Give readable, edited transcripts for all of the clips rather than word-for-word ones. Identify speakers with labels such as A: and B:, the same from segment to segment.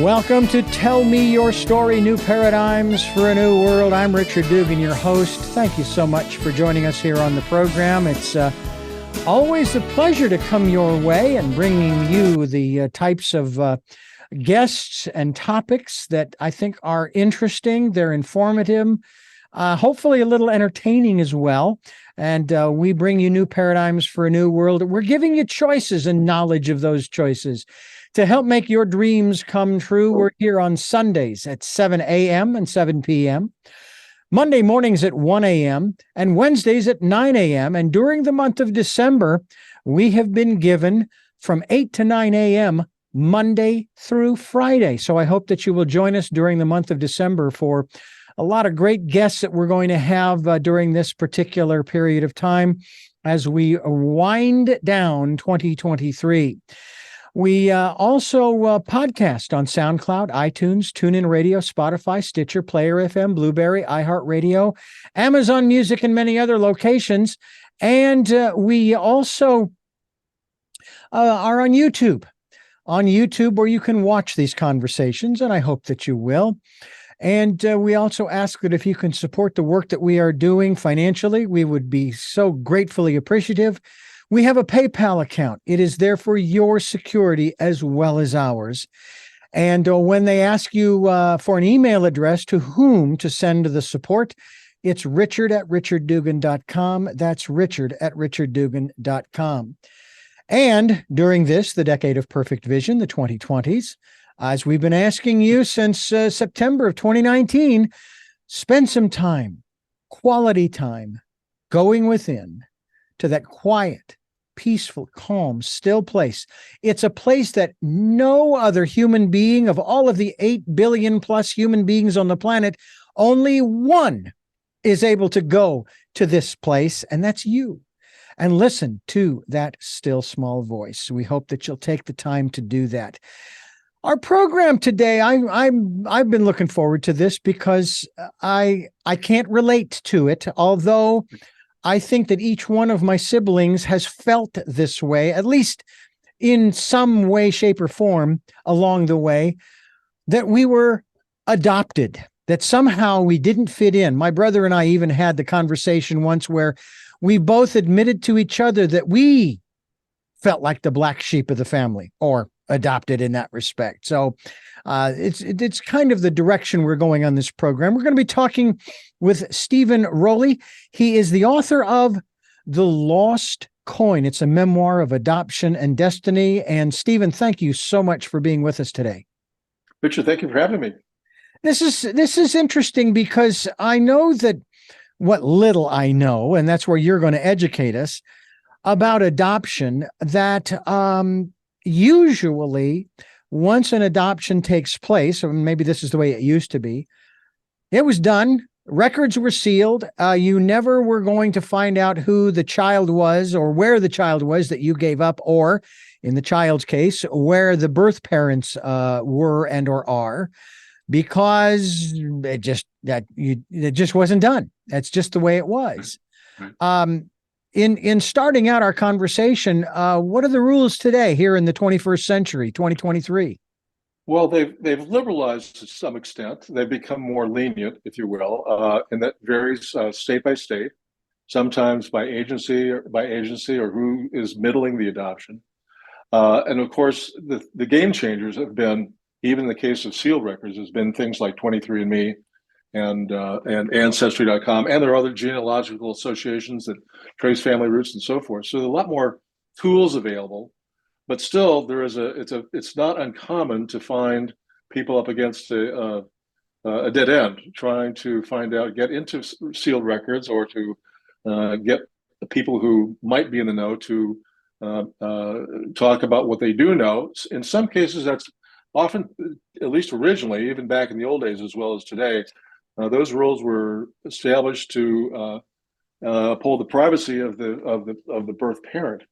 A: Welcome to Tell Me Your Story, New Paradigms for a New World. I'm Richard Dugan, your host. Thank you so much for joining us here on the program. It's always a pleasure to come your way and bringing you the types of guests and topics that I think are interesting. They're informative, hopefully a little entertaining as well. And we bring you new paradigms for a new world. We're giving you choices and knowledge of those choices to help make your dreams come true. We're here on Sundays at 7 a.m. and 7 p.m., Monday mornings at 1 a.m., and Wednesdays at 9 a.m. And during the month of December, we have been given from 8 to 9 a.m. Monday through Friday. So I hope that you will join us during the month of December for a lot of great guests that we're going to have during this particular period of time as we wind down 2023. We also podcast on SoundCloud, iTunes, TuneIn Radio, Spotify, Stitcher, Player FM, Blueberry, iHeartRadio, Amazon Music, and many other locations. And we also are on YouTube, where you can watch these conversations, and I hope that you will. And we also ask that if you can support the work that we are doing financially, we would be so gratefully appreciative. We have a PayPal account. It is there for your security as well as ours. And when they ask you for an email address to whom to send the support, it's richard@richarddugan.com. That's richard@richarddugan.com. And during the Decade of Perfect Vision, the 2020s, as we've been asking you since September of 2019, spend some time, quality time, going within to that quiet, peaceful, calm, still place. It's a place that no other human being of all of the 8 billion plus human beings on the planet, only one is able to go to this place, and that's you. And listen to that still small voice. We hope that you'll take the time to do that. Our program today, I've been looking forward to this because I can't relate to it, although I think that each one of my siblings has felt this way, at least in some way, shape, or form along the way, that we were adopted, that somehow we didn't fit in. My brother and I even had the conversation once where we both admitted to each other that we felt like the black sheep of the family, or adopted in that respect. So it's kind of the direction we're going on this program. We're going to be talking with Stephen Rowley. He is the author of The Lost Coin. It's a memoir of adoption and destiny. And Stephen, thank you so much for being with us today.
B: Richard, thank you for having me.
A: This is interesting because I know that what little I know, and that's where you're going to educate us about adoption, that usually once an adoption takes place, or maybe this is the way it used to be, it was done. Records were sealed. You never were going to find out who the child was or where the child was that you gave up, or in the child's case, where the birth parents were and or are, because it just wasn't done. That's just the way it was. In starting out our conversation, what are the rules today here in the 21st century, 2023?
B: Well, they've liberalized to some extent. They've become more lenient, if you will, and that varies state by state, sometimes by agency or who is middling the adoption. And of course, the game changers have been, even in the case of sealed records, has been things like 23andMe and Ancestry.com, and there are other genealogical associations that trace family roots and so forth. So there are a lot more tools available. But still, it's not uncommon to find people up against a dead end, trying to get into sealed records, or to get the people who might be in the know to talk about what they do know. In some cases, that's often, at least originally, even back in the old days as well as today, those rules were established to uphold the privacy of the birth parent.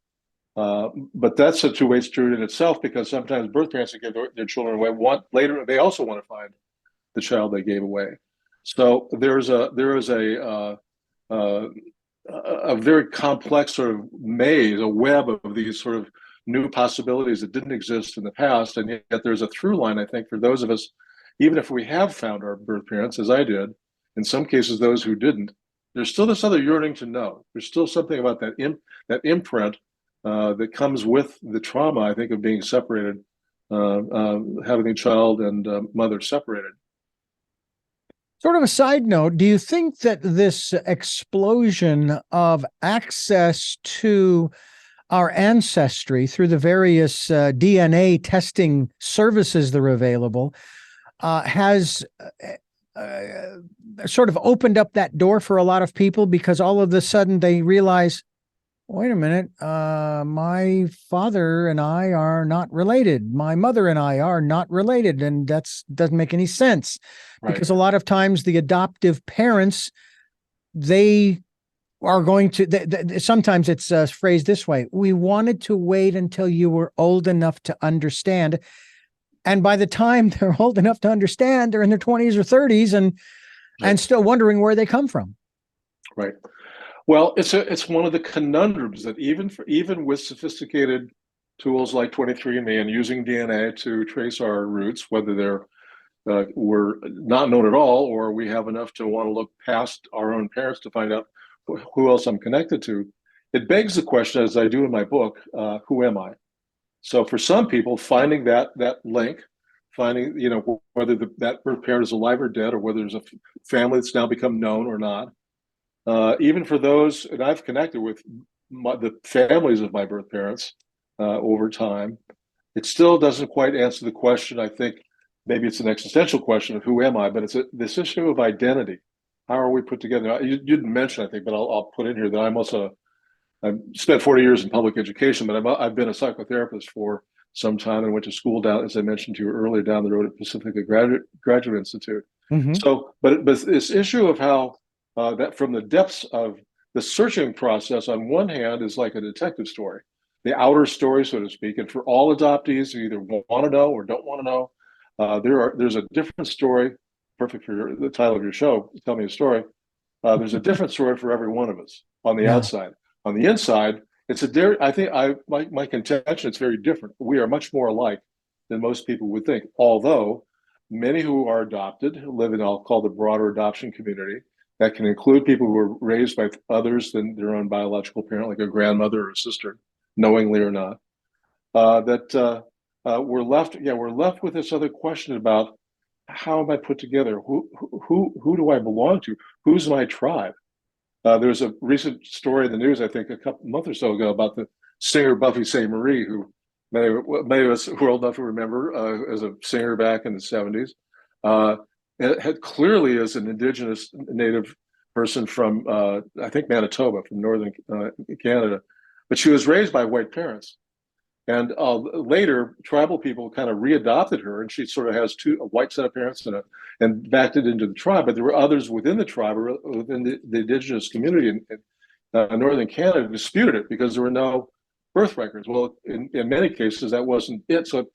B: But that's a two-way street in itself, because sometimes birth parents that give their children away later they also want to find the child they gave away. So there is a very complex sort of maze, a web of these sort of new possibilities that didn't exist in the past. And yet there's a through line, I think, for those of us, even if we have found our birth parents, as I did, in some cases, those who didn't, there's still this other yearning to know. There's still something about that imprint that comes with the trauma, I think, of being separated, having a child and mother separated.
A: Sort of a side note, do you think that this explosion of access to our ancestry through the various DNA testing services that are available has sort of opened up that door for a lot of people, because all of a sudden they realize, wait a minute, my father and I are not related. My mother and I are not related. And doesn't make any sense, right? Because a lot of times the adoptive parents, they are going to, sometimes it's phrased this way: we wanted to wait until you were old enough to understand. And by the time they're old enough to understand, they're in their 20s or 30s and still wondering where they come from.
B: Right. Well, it's one of the conundrums that even with sophisticated tools like 23andMe and using DNA to trace our roots, whether we're not known at all, or we have enough to want to look past our own parents to find out who else I'm connected to, it begs the question, as I do in my book, who am I? So for some people, finding that link, finding, whether that birth parent is alive or dead, or whether there's a family that's now become known or not, even for those, and I've connected with the families of my birth parents over time, it still doesn't quite answer the question. I think maybe it's an existential question of who am I, but it's this issue of identity. How are we put together? You didn't mention, I think, but I'll put in here that I've spent 40 years in public education, but I've been a psychotherapist for some time and went to school down, as I mentioned to you earlier, down the road at Pacifica Graduate Institute. Mm-hmm. So, but this issue of how that from the depths of the searching process, on one hand, is like a detective story, the outer story, so to speak. And for all adoptees who either want to know or don't want to know, there's a different story. Perfect for the title of your show, Tell Me a Story. There's a different story for every one of us on the outside. On the inside, my contention, it's very different. We are much more alike than most people would think. Although many who are adopted live in, I'll call the broader adoption community. That can include people who were raised by others than their own biological parent, like a grandmother or a sister, knowingly or not. We're left with this other question about, how am I put together? Who do I belong to? Who's my tribe? There's a recent story in the news, I think, a month or so ago, about the singer Buffy St. Marie, who many of us who are old enough to remember as a singer back in the 70s. It had clearly as an indigenous native person from, I think, Manitoba, from northern Canada, but she was raised by white parents. And later, tribal people kind of readopted her, and she sort of has a white set of parents and backed it into the tribe. But there were others within the tribe, or within the indigenous community in northern Canada, who disputed it because there were no birth records. Well, in many cases, that wasn't it. So it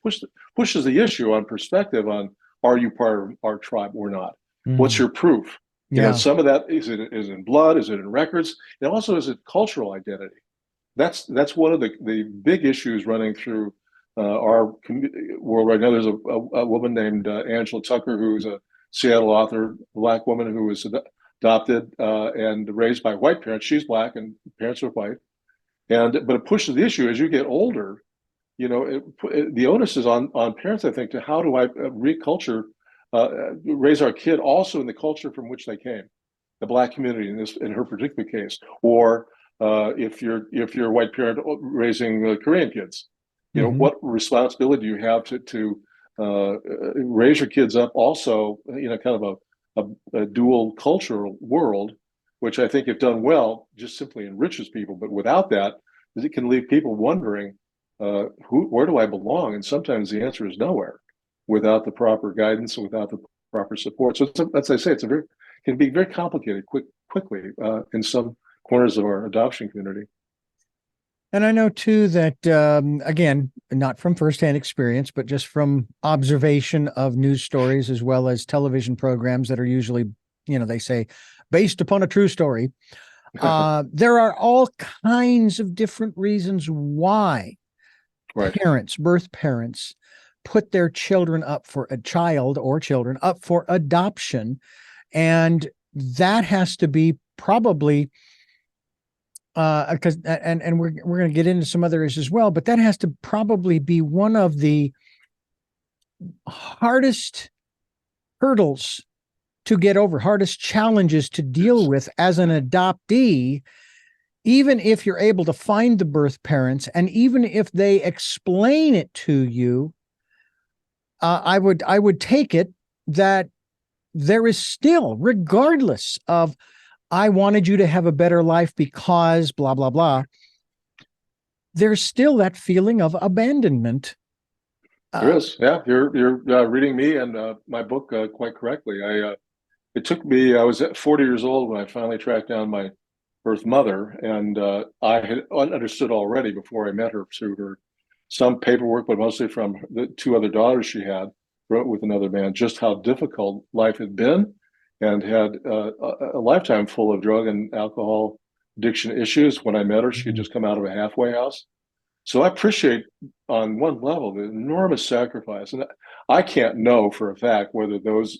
B: pushes the issue on perspective on, are you part of our tribe or not? Mm. What's your proof? Yeah. Some of that is in blood, is it in records? And also, is it cultural identity? That's one of the big issues running through our world right now. There's a woman named Angela Tucker, who's a Seattle author, Black woman who was adopted and raised by white parents. She's Black and parents are white. But it pushes the issue as you get older. The onus is on parents, I think, to how do I raise our kid also in the culture from which they came, the Black community in her particular case, or if you're a white parent raising Korean kids, what responsibility do you have to raise your kids up also, kind of a dual cultural world, which I think, if done well, just simply enriches people. But without that, it can leave people wondering, where do I belong? And sometimes the answer is nowhere, without the proper guidance, without the proper support. So as I say, can be very complicated quickly in some corners of our adoption community.
A: And I know too that, again, not from firsthand experience, but just from observation of news stories, as well as television programs that are usually, they say, based upon a true story. There are all kinds of different reasons why
B: Right.
A: birth parents, put their children up for a child or children up for adoption. And that has to be probably because and we're going to get into some other issues as well, but that has to probably be one of the hardest hurdles to get over, hardest challenges to deal with as an adoptee, even if you're able to find the birth parents and even if they explain it to you. I would take it that there is still, regardless of I wanted you to have a better life because blah, blah, blah, there's still that feeling of abandonment.
B: There is. Yeah, you're reading me and my book quite correctly. It took me, I was at 40 years old when I finally tracked down my birth mother, and I had understood already before I met her through her some paperwork, but mostly from the two other daughters she had with another man, just how difficult life had been, and had a lifetime full of drug and alcohol addiction issues. When I met her, she had just come out of a halfway house. So I appreciate on one level the enormous sacrifice, and I can't know for a fact whether those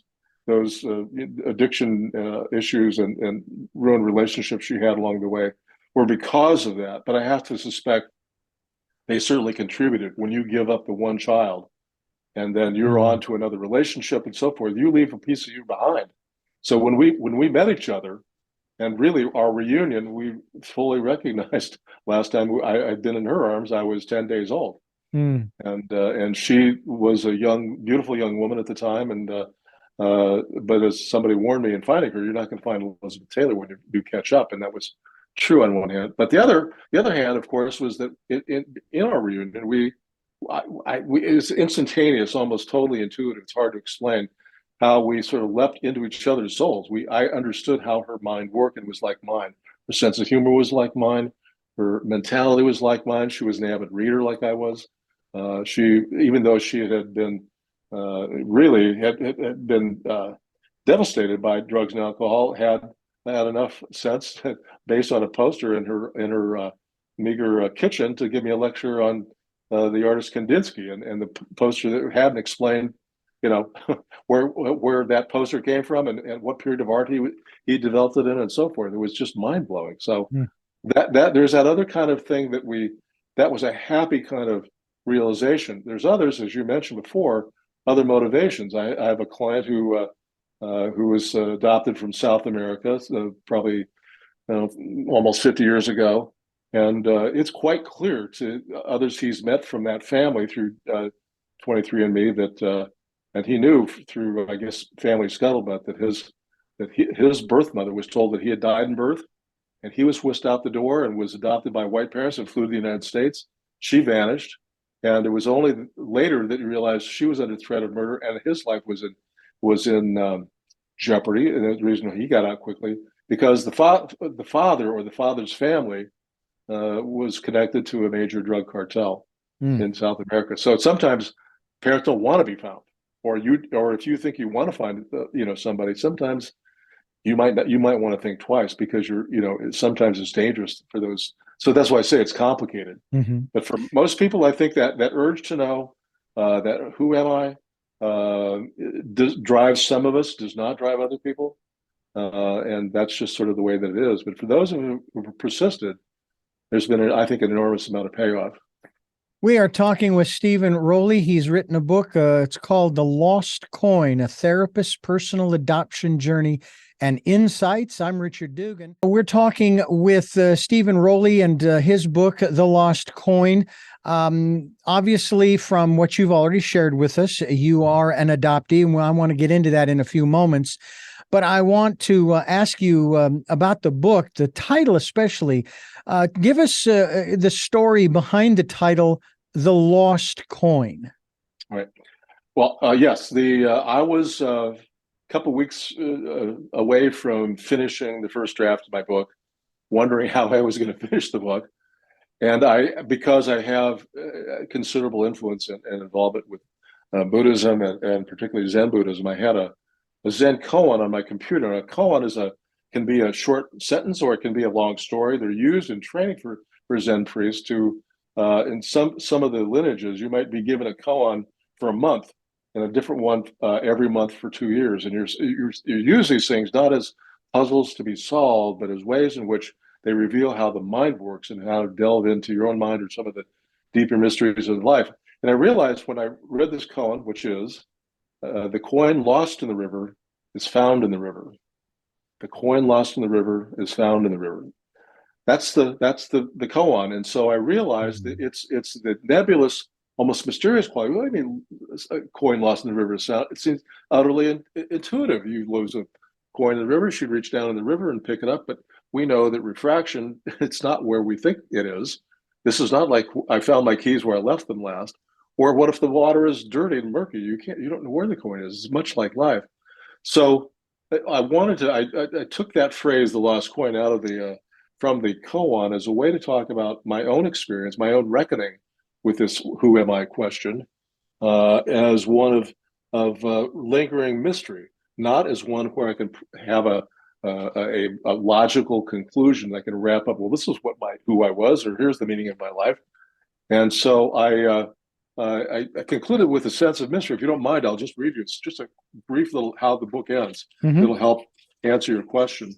B: addiction issues and ruined relationships she had along the way were because of that. But I have to suspect they certainly contributed. When you give up the one child and then you're on to another relationship and so forth, you leave a piece of you behind. So when we met each other, and really our reunion, we fully recognized last time I'd been in her arms, I was 10 days old. And she was a beautiful young woman at the time. And but as somebody warned me in finding her, you're not going to find Elizabeth Taylor when you do catch up. And that was true on one hand. But the other hand, of course, was that in our reunion, it was instantaneous, almost totally intuitive. It's hard to explain how we sort of leapt into each other's souls. I understood how her mind worked and was like mine. Her sense of humor was like mine. Her mentality was like mine. She was an avid reader like I was. She, even though she had been really had been devastated by drugs and alcohol, had enough sense based on a poster in her meager kitchen to give me a lecture on the artist Kandinsky, and the poster that hadn't explained, where that poster came from and what period of art he developed it in and so forth. It was just mind blowing. So that there's that other kind of thing that was a happy kind of realization. There's others, as you mentioned before, other motivations. I have a client who was adopted from South America, probably almost 50 years ago. And it's quite clear to others he's met from that family through 23andMe that, and he knew through, I guess, family scuttlebutt that his birth mother was told that he had died in birth, and he was whisked out the door and was adopted by white parents and flew to the United States. She vanished, and it was only later that he realized she was under threat of murder, and his life was in jeopardy. And the reason he got out quickly because the father or the father's family was connected to a major drug cartel in South America. So sometimes parents don't want to be found, or if you think you want to find somebody, sometimes you might want to think twice, because sometimes it's dangerous for those. So that's why I say it's complicated. But for most people, I think that urge to know that who am I drives some of us, does not drive other people, and that's just sort of the way that it is. But for those who persisted, there's been, I think, an enormous amount of payoff.
A: We are talking with Stephen Rowley. He's written a book. It's called The Lost Coin, A Therapist's Personal Adoption Journey and Insights. I'm Richard Dugan. We're talking with Stephen Rowley and his book, The Lost Coin. Obviously, from what you've already shared with us, you are an adoptee, and I want to get into that in a few moments. But I want to ask you about the book, the title especially. Give us the story behind the title, The Lost Coin.
B: Right. Well, yes, I was a couple of weeks away from finishing the first draft of my book, wondering how I was going to finish the book. And because I have considerable influence and involvement with Buddhism and particularly Zen Buddhism, I had a Zen koan on my computer. And a koan can be a short sentence or it can be a long story. They're used in training for Zen priests to In some of the lineages, you might be given a koan for a month and a different one every month for 2 years. And you use these things not as puzzles to be solved, but as ways in which they reveal how the mind works and how to delve into your own mind or some of the deeper mysteries of life. And I realized when I read this koan, which is the coin lost in the river is found in the river. The coin lost in the river is found in the river. That's the koan. And so I realized that it's the nebulous, almost mysterious quality. What do you mean a coin lost in the river is found? It seems utterly intuitive. You lose a coin in the river, you should reach down in the river and pick it up. But we know that refraction, it's not where we think it is. This is not like I found my keys where I left them last. Or what if the water is dirty and murky? You don't know where the coin is. It's much like life. So I took that phrase, the lost coin, out of the from the koan as a way to talk about my own experience, my own reckoning with this "who am I" question, as one of lingering mystery, not as one where I can have a logical conclusion that I can wrap up. Well, this is who I was, or here's the meaning of my life. And so I concluded with a sense of mystery. If you don't mind, I'll just read you. It's just a brief little how the book ends. It'll help answer your question.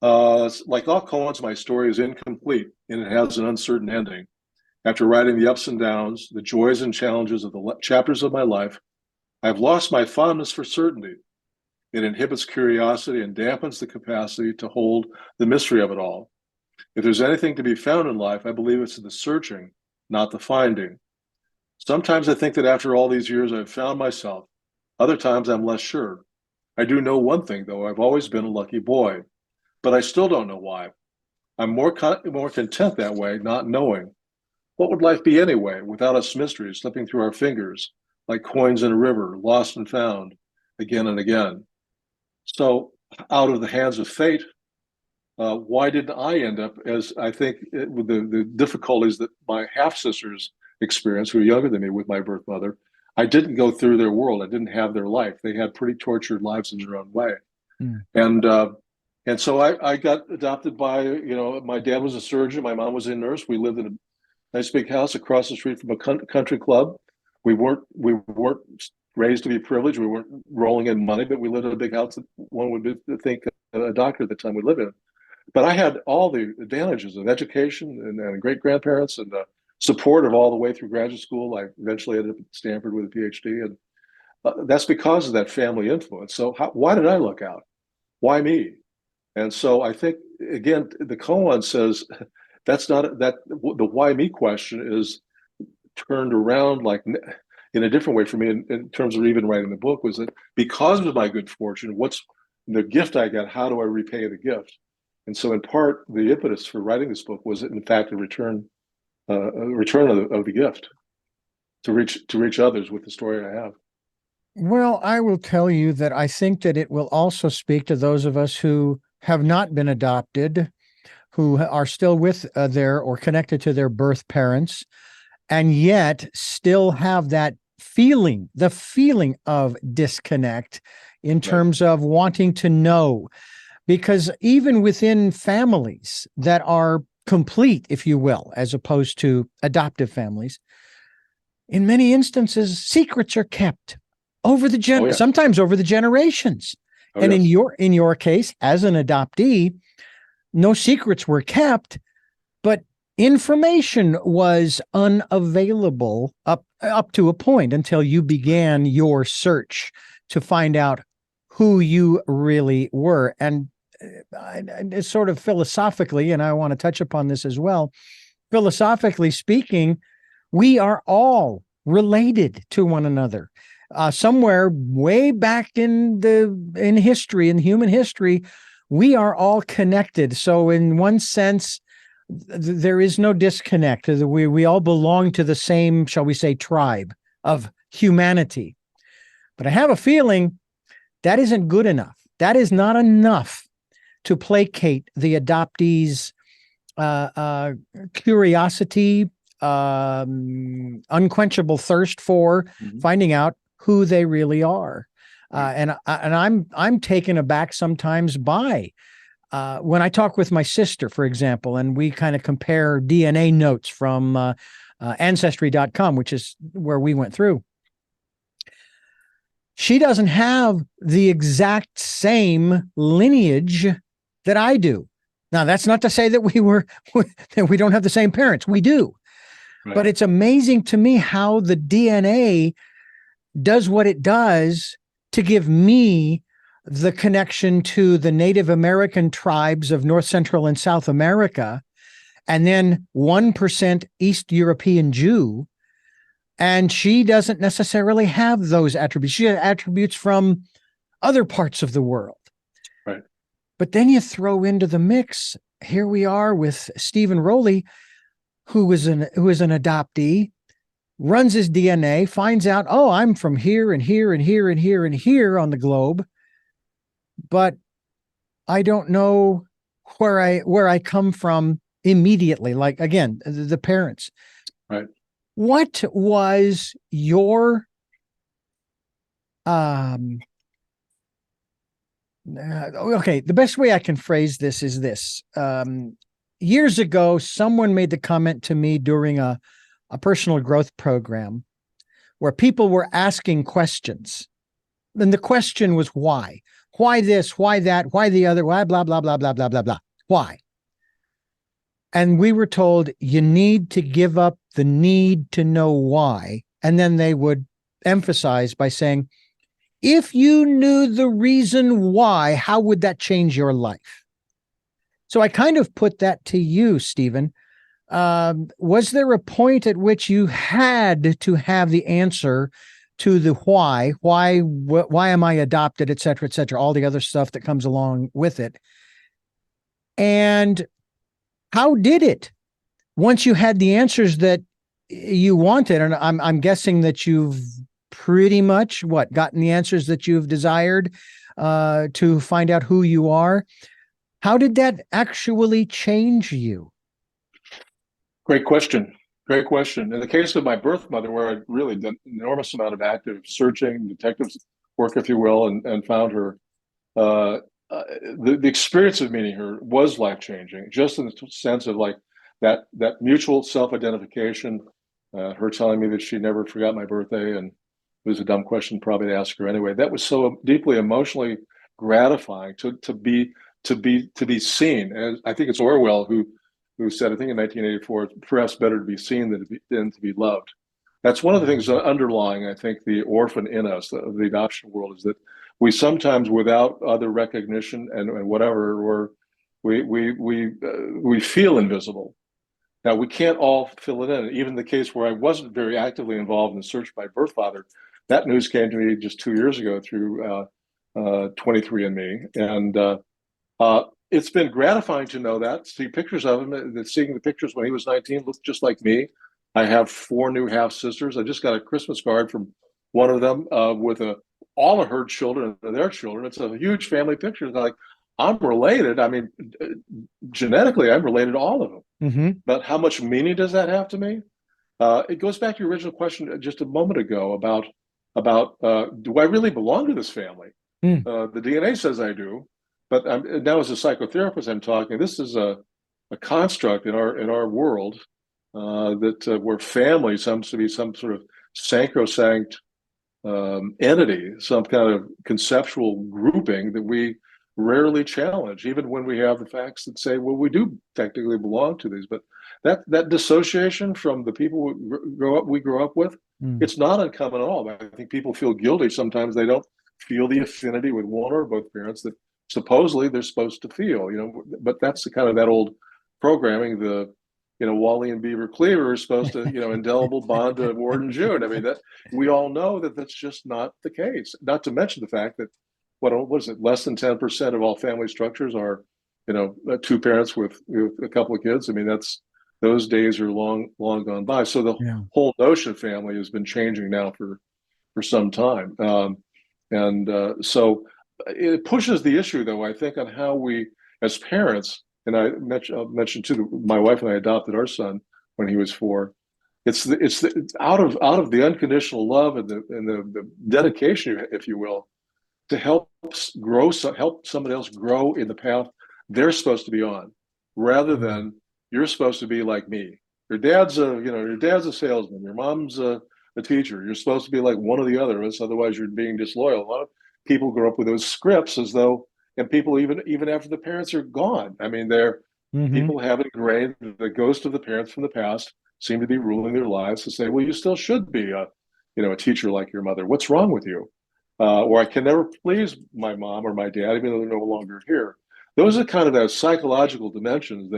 B: Like all koans, my story is incomplete and it has an uncertain ending. After writing the ups and downs, the joys and challenges of the chapters of my life, I've lost my fondness for certainty. It inhibits curiosity and dampens the capacity to hold the mystery of it all. If there's anything to be found in life, I believe it's the searching, not the finding. Sometimes I think that after all these years, I've found myself. Other times I'm less sure. I do know one thing, though. I've always been a lucky boy, but I still don't know why. I'm more content that way, not knowing. What would life be anyway, without us mysteries slipping through our fingers, like coins in a river, lost and found, again and again? So, out of the hands of fate, why didn't I end up as I think with the difficulties that my half-sisters experienced, who are younger than me with my birth mother? I didn't go through their world. I didn't have their life. They had pretty tortured lives in their own way. And so I got adopted by, my dad was a surgeon. My mom was a nurse. We lived in a nice big house across the street from a country club. We weren't raised to be privileged. We weren't rolling in money, but we lived in a big house that one would think a doctor at the time would live in. But I had all the advantages of education and great grandparents and support of all the way through graduate school. I eventually ended up at Stanford with a Ph.D. And that's because of that family influence. So why did I look out? Why me? And so I think, again, the koan says that's not the why me question is turned around like in a different way for me in terms of even writing the book, was that because of my good fortune, what's the gift I got? How do I repay the gift? And so in part, the impetus for writing this book was in fact a return of the gift to reach others with the story I have.
A: Well, I will tell you that I think that it will also speak to those of us who have not been adopted, who are still with their or connected to their birth parents, and yet still have that feeling, the feeling of disconnect in terms of wanting to know. Because even within families that are complete, if you will, as opposed to adoptive families, in many instances, secrets are kept over the sometimes over the generations. And in your case, as an adoptee, no secrets were kept, but information was unavailable up to a point until you began your search to find out who you really were. And sort of philosophically, and I want to touch upon this as well, philosophically speaking, we are all related to one another. Somewhere way back in history, in human history, we are all connected. So in one sense, there is no disconnect. We all belong to the same, shall we say, tribe of humanity. But I have a feeling that isn't good enough. That is not enough to placate the adoptees' curiosity, unquenchable thirst for finding out who they really are. And I'm taken aback sometimes by When I talk with my sister, for example, and we kind of compare DNA notes from ancestry.com, which is where we went through, she doesn't have the exact same lineage that I do. Now, that's not to say that we don't have the same parents. We do. Right. But it's amazing to me how the DNA does what it does to give me the connection to the Native American tribes of North, Central, and South America, and then 1% East European Jew. And she doesn't necessarily have those attributes. She has attributes from other parts of the world.
B: Right.
A: But then you throw into the mix, here we are with Stephen Rowley, who is an adoptee, runs his DNA, finds out, oh, I'm from here and here and here and here and here on the globe, but I don't know where I come from immediately. Like, again, the parents.
B: Right.
A: What was your okay, the best way I can phrase this is this. Years ago, someone made the comment to me during a personal growth program where people were asking questions. And the question was why? Why this? Why that? Why the other? Why blah, blah, blah, blah, blah, blah, blah. Why? And we were told you need to give up the need to know why. And then they would emphasize by saying, if you knew the reason why, how would that change your life? So I kind of put that to you, Stephen. Was there a point at which you had to have the answer to the why am I adopted, et cetera, all the other stuff that comes along with it? And how did it, once you had the answers that you wanted? And I'm guessing that you've pretty much gotten the answers that you've desired to find out who you are. How did that actually change you?
B: Great question. Great question. In the case of my birth mother, where I really did an enormous amount of active searching, detective work, if you will, and found her, the experience of meeting her was life-changing, just in the sense of like that mutual self-identification, her telling me that she never forgot my birthday, and it was a dumb question probably to ask her anyway. That was so deeply emotionally gratifying to be seen. And I think it's Orwell who said, I think in 1984, perhaps better to be seen than to be loved. That's one of the things underlying, I think, the orphan in us, the adoption world, is that we sometimes, without other recognition and whatever, we feel invisible. Now, we can't all fill it in. Even the case where I wasn't very actively involved in the search by birth father, that news came to me just 2 years ago through 23andMe. And it's been gratifying to know that, see pictures of him, seeing the pictures when he was 19, looked just like me. I have 4 new half sisters. I just got a Christmas card from one of them with all of her children and their children. It's a huge family picture. It's like, I'm related. I mean, genetically, I'm related to all of them.
A: Mm-hmm.
B: But how much meaning does that have to me? It goes back to your original question just a moment ago about do I really belong to this family? The DNA says I do. But now, as a psychotherapist, I'm talking. This is a construct in our world that where family seems to be some sort of sacrosanct entity, some kind of conceptual grouping that we rarely challenge, even when we have the facts that say, well, we do technically belong to these. But that dissociation from the people we grow up with, it's not uncommon at all. I think people feel guilty sometimes. They don't feel the affinity with one or both parents that supposedly they're supposed to feel, but that's the kind of that old programming, Wally and Beaver Cleaver is supposed to, indelible bond to Ward and June. I mean, that we all know that that's just not the case. Not to mention the fact that what is it? Less than 10% of all family structures are, 2 parents with a couple of kids. I mean, those days are long gone by. So the whole notion of family has been changing now for some time, so it pushes the issue, though, I think, on how we, as parents, and I mentioned too, my wife and I adopted our son when he was 4. It's out of the unconditional love and the dedication, if you will, to help somebody else grow in the path they're supposed to be on, rather than you're supposed to be like me. Your dad's a salesman. Your mom's a teacher. You're supposed to be like one or the other of us, otherwise you're being disloyal. A lot of people grow up with those scripts, as though, and people even after the parents are gone. I mean, people have ingrained the ghost of the parents from the past seem to be ruling their lives to say, well, you still should be a teacher like your mother. What's wrong with you? Or I can never please my mom or my dad, even though they're no longer here. Those are kind of those psychological dimensions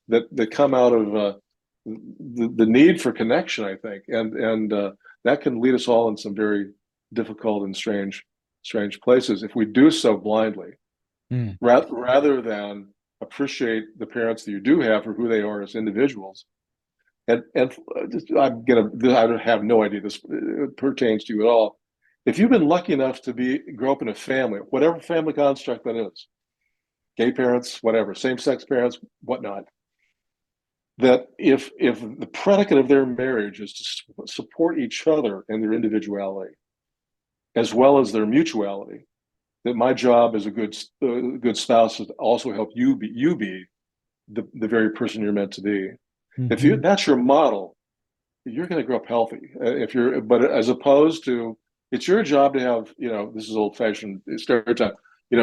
B: that come out of the need for connection, I think, and that can lead us all in some very difficult and strange places if we do so blindly, rather than appreciate the parents that you do have for who they are as individuals. And I have no idea this pertains to you at all. If you've been lucky enough to grow up in a family, whatever family construct that is, gay parents, whatever, same-sex parents, whatnot, that if the predicate of their marriage is to support each other in their individuality, as well as their mutuality, that my job as a good spouse is to also help you be the very person you're meant to be. If that's your model, you're going to grow up healthy. But as opposed to, it's your job to have, this is old-fashioned stereotype,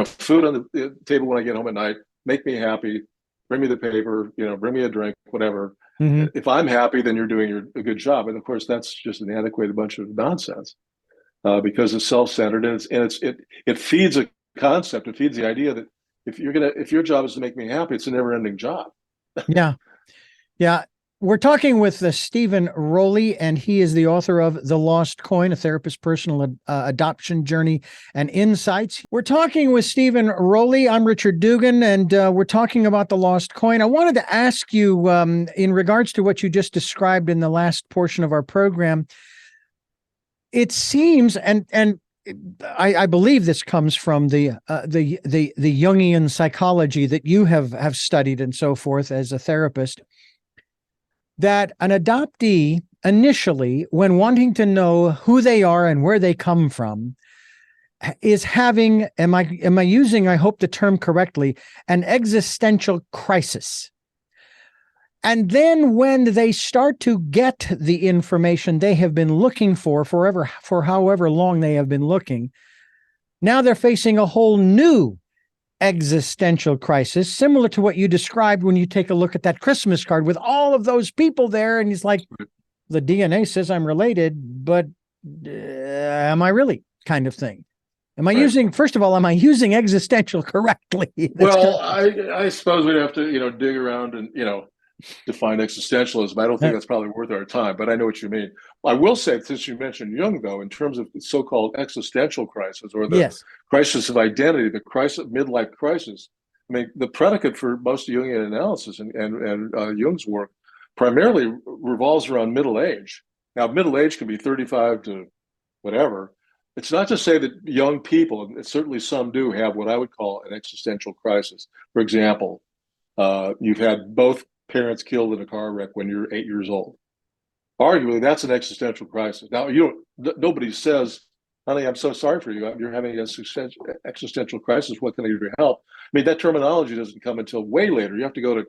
B: food on the table when I get home at night, make me happy, bring me the paper, bring me a drink, whatever. If I'm happy, then you're doing a good job. And of course, that's just an antiquated bunch of nonsense, because it's self-centered, and it feeds a concept. It feeds the idea that if your job is to make me happy, it's a never-ending job.
A: Yeah. We're talking with Stephen Rowley, and he is the author of The Lost Coin, A Therapist's Personal Adoption Journey and Insights. We're talking with Stephen Rowley. I'm Richard Dugan, and we're talking about The Lost Coin. I wanted to ask you, in regards to what you just described in the last portion of our program, it seems, and I believe this comes from the Jungian psychology that you have studied and so forth as a therapist, that an adoptee initially, when wanting to know who they are and where they come from, is having, am I using, I hope the term correctly, an existential crisis. And then when they start to get the information they have been looking for however long they have been looking, now they're facing a whole new existential crisis, similar to what you described when you take a look at that Christmas card with all of those people there. And he's like, the DNA says I'm related, but am I really, kind of thing? Am I using, first of all, am I using existential correctly?
B: Well, I suppose we'd have to, dig around and, define existentialism. I don't think that's probably worth our time, but I know what you mean. I will say, since you mentioned Jung, though, in terms of the so-called existential crisis, or the crisis of identity, the midlife crisis, I mean, the predicate for most Jungian analysis and Jung's work primarily revolves around middle age. Now, middle age can be 35 to whatever. It's not to say that young people, and certainly some do, have what I would call an existential crisis. For example, you've had both parents killed in a car wreck when you're 8 years old. Arguably, that's an existential crisis. Now, nobody says, honey, I'm so sorry for you. You're having an existential crisis. What can I do to help? I mean, that terminology doesn't come until way later. You have to go to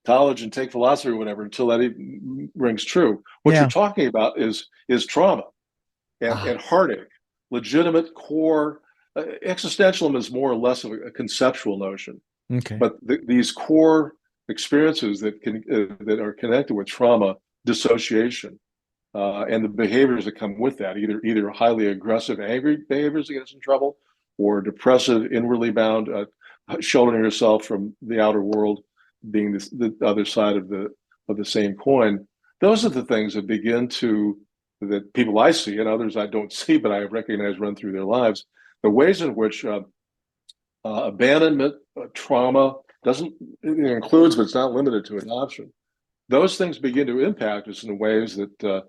B: college and take philosophy or whatever until that even rings true. What you're talking about is trauma and heartache, legitimate core. Existentialism is more or less of a conceptual notion.
A: Okay.
B: But these core experiences that are connected with trauma, dissociation, and the behaviors that come with that, either highly aggressive, angry behaviors that get us in trouble, or depressive, inwardly bound, shielding yourself from the outer world, being the other side of the same coin. Those are the things that that people I see and others I don't see, but I recognize run through their lives. The ways in which abandonment, trauma, it includes, but it's not limited to, adoption. Those things begin to impact us in ways that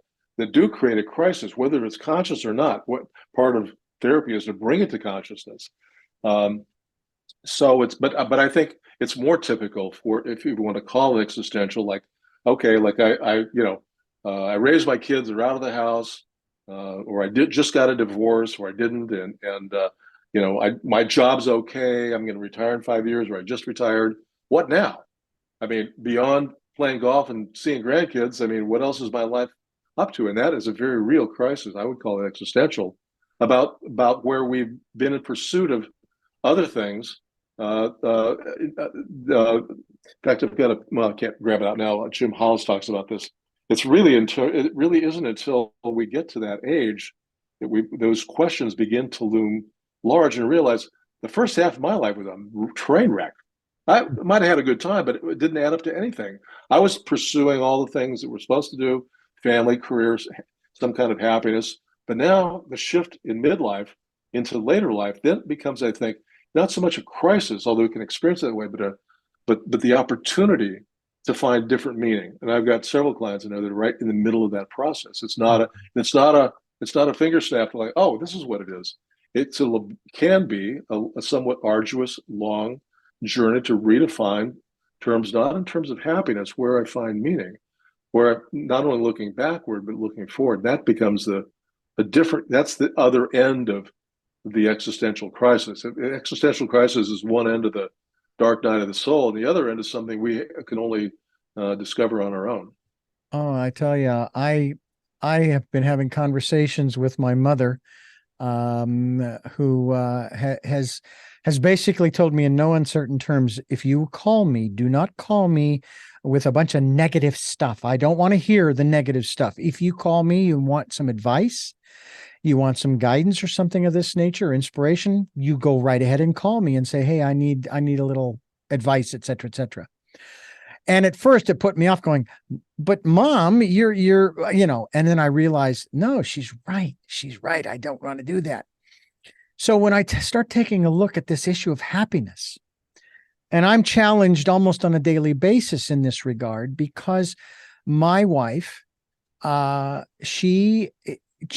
B: do create a crisis, whether it's conscious or not. What part of therapy is to bring it to consciousness. So but I think it's more typical for, if you want to call it existential, like, okay, like I raised my kids, they're out of the house, or I just got a divorce, or I didn't, and my job's okay. I'm going to retire in 5 years, or I just retired. What now? I mean, beyond playing golf and seeing grandkids, I mean, what else is my life up to? And that is a very real crisis. I would call it existential about where we've been in pursuit of other things. In fact, I can't grab it out now. Jim Hollis talks about this. It really isn't until we get to that age that those questions begin to loom large, and realize the first half of my life was a train wreck. I might have had a good time, but it didn't add up to anything. I was pursuing all the things that we're supposed to do: family, careers, some kind of happiness. But now the shift in midlife into later life then becomes, I think, not so much a crisis, although we can experience it that way, but the opportunity to find different meaning. And I've got several clients I know that are right in the middle of that process. It's not a finger snap like, oh, this is what it is. It can be a somewhat arduous, long journey to redefine terms, not in terms of happiness, where I find meaning, where I'm not only looking backward but looking forward. That becomes that's the other end of the existential crisis. The existential crisis is one end of the dark night of the soul, and the other end is something we can only discover on our own.
A: Oh, I tell you, I have been having conversations with my mother, who has basically told me in no uncertain terms, if you call me, do not call me with a bunch of negative stuff. I don't want to hear the negative stuff. If you call me, you want some advice, you want some guidance or something of this nature, inspiration, you go right ahead and call me and say, hey, I need a little advice, et cetera, et cetera. And at first it put me off, going, but Mom, you're, and then I realized, no, she's right. She's right. I don't want to do that. So when I start taking a look at this issue of happiness, and I'm challenged almost on a daily basis in this regard, because my wife, she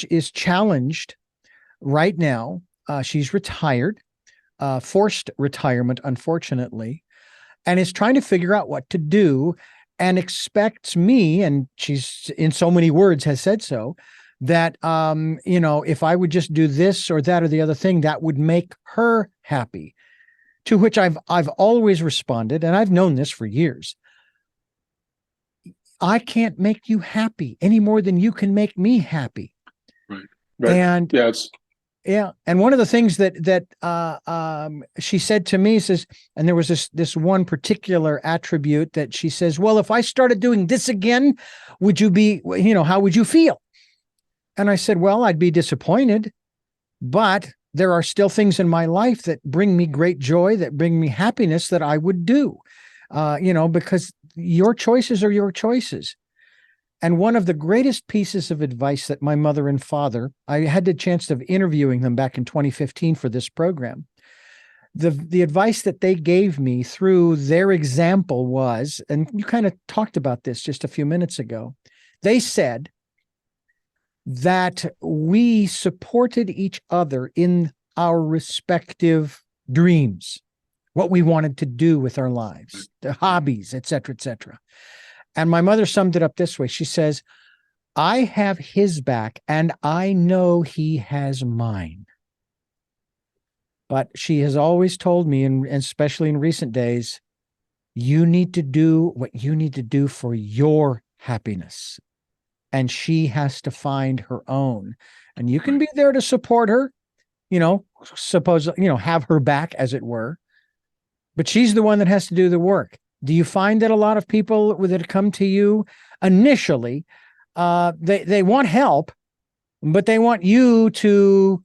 A: is challenged right now. She's retired, forced retirement, unfortunately, and is trying to figure out what to do, and expects me, and she's in so many words has said so, that, if I would just do this or that or the other thing, that would make her happy. To which I've always responded, and I've known this for years: I can't make you happy any more than you can make me happy.
B: Right.
A: And yeah. And one of the things that she said to me says, and there was this one particular attribute that she says, well, if I started doing this again, would you be, how would you feel? And I said, well, I'd be disappointed, but there are still things in my life that bring me great joy, that bring me happiness, that I would do, because your choices are your choices. And one of the greatest pieces of advice that my mother and father, I had the chance of interviewing them back in 2015 for this program. The advice that they gave me through their example was, and you kind of talked about this just a few minutes ago, they said that we supported each other in our respective dreams, what we wanted to do with our lives, the hobbies, et cetera, et cetera. And my mother summed it up this way. She says, I have his back and I know he has mine. But she has always told me, and especially in recent days, you need to do what you need to do for your happiness. And she has to find her own. And you can be there to support her, have her back, as it were. But she's the one that has to do the work. Do you find that a lot of people that come to you initially, they want help, but they want you to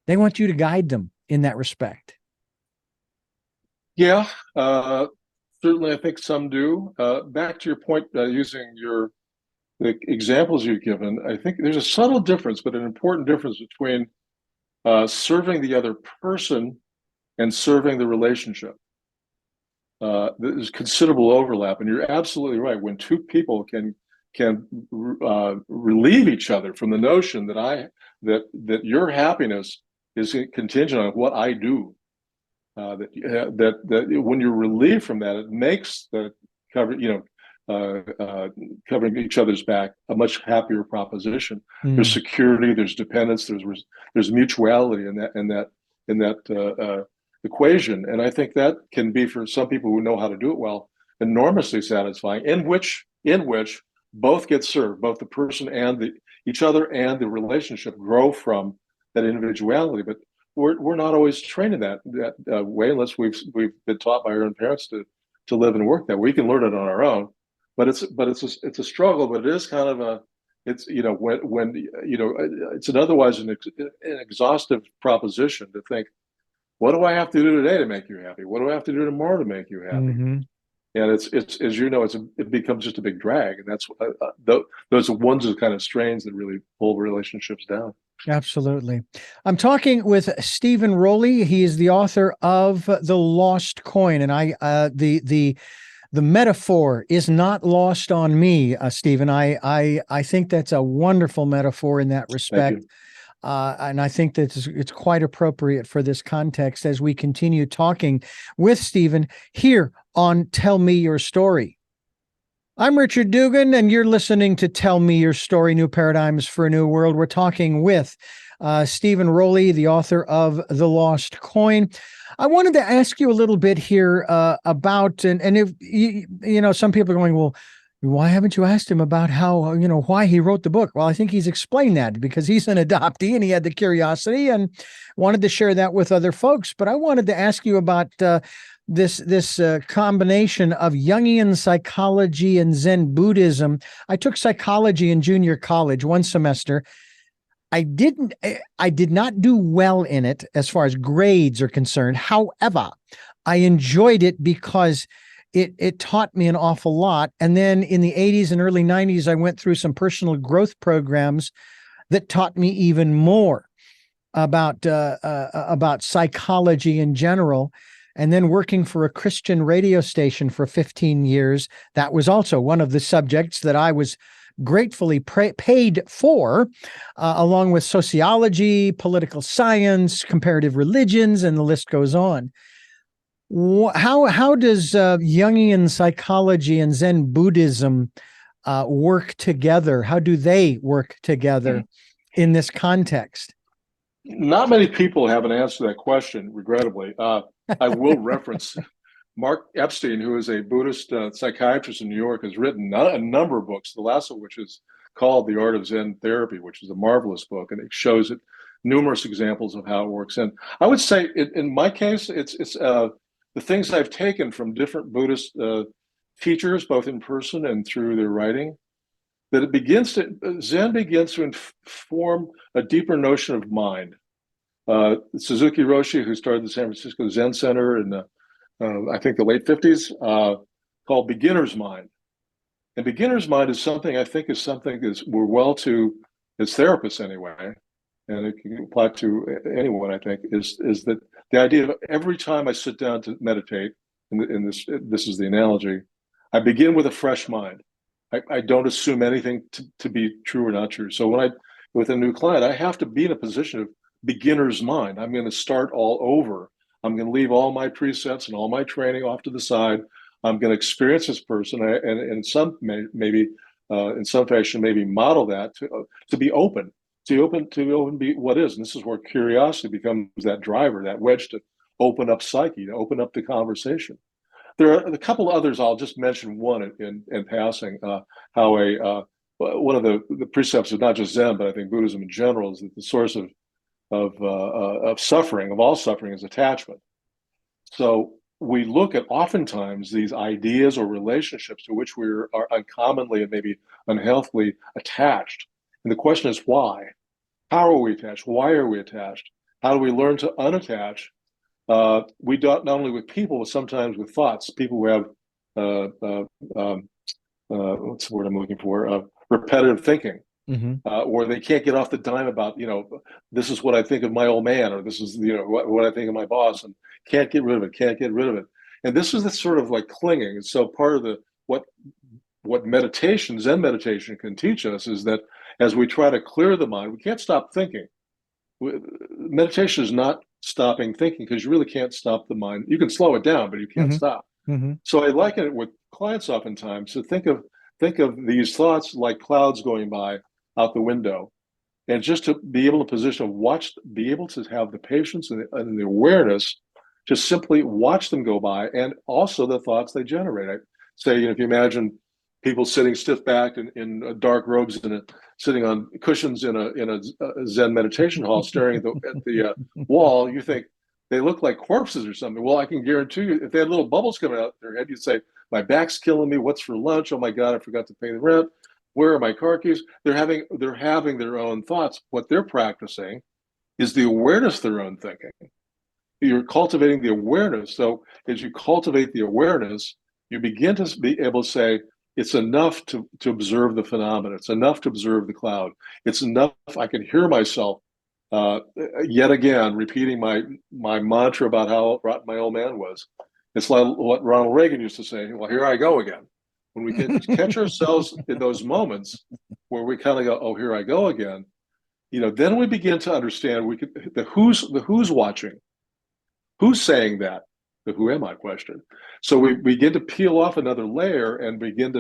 A: guide them in that respect?
B: Yeah, certainly I think some do. Back to your point, using the examples you've given, I think there's a subtle difference, but an important difference between serving the other person and serving the relationship. There's considerable overlap, and you're absolutely right. When two people can relieve each other from the notion that your happiness is contingent on what I do, that when you're relieved from that, it makes the covering each other's back a much happier proposition. There's security, there's dependence, there's mutuality in equation. And I think that can be, for some people who know how to do it well, enormously satisfying, in which both get served, both the person and each other and the relationship grow from that individuality. But we're not always trained in that way, unless we've been taught by our own parents to live and work that way. We can learn it on our own, but it's a struggle. But it is kind of a, it's, when it's an otherwise an exhaustive proposition to think, what do I have to do today to make you happy? What do I have to do tomorrow to make you happy?
A: Mm-hmm.
B: And it's as you know, it becomes just a big drag, and that's those are ones of the kind of strains that really pull relationships down.
A: Absolutely. I'm talking with Stephen Rowley. He is the author of The Lost Coin, and the metaphor is not lost on me, Stephen. I think that's a wonderful metaphor in that respect. And I think that it's quite appropriate for this context as we continue talking with Stephen here on Tell Me Your Story. I'm Richard Dugan, and you're listening to Tell Me Your Story, New Paradigms for a New World. We're talking with Stephen Rowley, the author of The Lost Coin. I wanted to ask you a little bit here about, and if some people are going, well, why haven't you asked him about how, why he wrote the book? Well, I think he's explained that because he's an adoptee and he had the curiosity and wanted to share that with other folks. But I wanted to ask you about this combination of Jungian psychology and Zen Buddhism. I took psychology in junior college one semester. I did not do well in it as far as grades are concerned. However, I enjoyed it because it taught me an awful lot. And then in the 80s and early 90s, I went through some personal growth programs that taught me even more about psychology in general. And then working for a Christian radio station for 15 years, that was also one of the subjects that I was gratefully paid for, along with sociology, political science, comparative religions, and the list goes on. How does Jungian psychology and Zen Buddhism work together? How do they work together in this context?
B: Not many people have an answer to that question, regrettably. I will reference Mark Epstein, who is a Buddhist psychiatrist in New York, has written a number of books, the last of which is called The Art of Zen Therapy, which is a marvelous book, and it shows numerous examples of how it works. And I would say, in my case, it's the things I've taken from different Buddhist teachers, both in person and through their writing, that Zen begins to inform a deeper notion of mind. Suzuki Roshi, who started the San Francisco Zen Center in I think the late 50s, called beginner's mind. And beginner's mind is something we're well to, as therapists anyway, and it can apply to anyone, I think, is that the idea of every time I sit down to meditate, in this is the analogy, I begin with a fresh mind. I don't assume anything to be true or not true. So with a new client, I have to be in a position of beginner's mind. I'm going to start all over. I'm going to leave all my presets and all my training off to the side. I'm going to experience this person and in some fashion, maybe model that to be open, be what is. And this is where curiosity becomes that driver, that wedge to open up psyche, to open up the conversation. There are a couple others. I'll just mention one in passing. How one of the precepts of not just Zen, but I think Buddhism in general, is that the source of suffering, of all suffering, is attachment. So we look at oftentimes these ideas or relationships to which we are uncommonly and maybe unhealthily attached. And the question is why? How are we attached? Why are we attached? How do we learn to unattach? We do not only with people, but sometimes with thoughts. People who have what's the word I'm looking for? Repetitive thinking. Or they can't get off the dime about, this is what I think of my old man, or this is, what I think of my boss, and can't get rid of it. And this is the sort of like clinging. And so part of what Zen meditation can teach us is that as we try to clear the mind, we can't stop thinking. Meditation is not stopping thinking, because you really can't stop the mind. You can slow it down, but you can't stop. So I liken it with clients oftentimes to think of these thoughts like clouds going by out the window. And just to be able to position, be able to have the patience and the awareness to simply watch them go by, and also the thoughts they generate. I say, if you imagine people sitting stiff backed in dark robes and sitting on cushions in a Zen meditation hall, staring at the wall, you think they look like corpses or something. Well, I can guarantee you, if they had little bubbles coming out their head, you'd say, "My back's killing me. What's for lunch? Oh my God, I forgot to pay the rent. Where are my car keys?" They're having their own thoughts. What they're practicing is the awareness of their own thinking. You're cultivating the awareness. So as you cultivate the awareness, you begin to be able to say, it's enough to observe the phenomena. It's enough to observe the cloud. It's enough. I can hear myself yet again repeating my mantra about how rotten my old man was. It's like what Ronald Reagan used to say, "Well, here I go again." When we can catch ourselves in those moments where we kind of go, "Oh, here I go again," then we begin to understand the who's watching, who's saying that, the who am I question. So we begin to peel off another layer and begin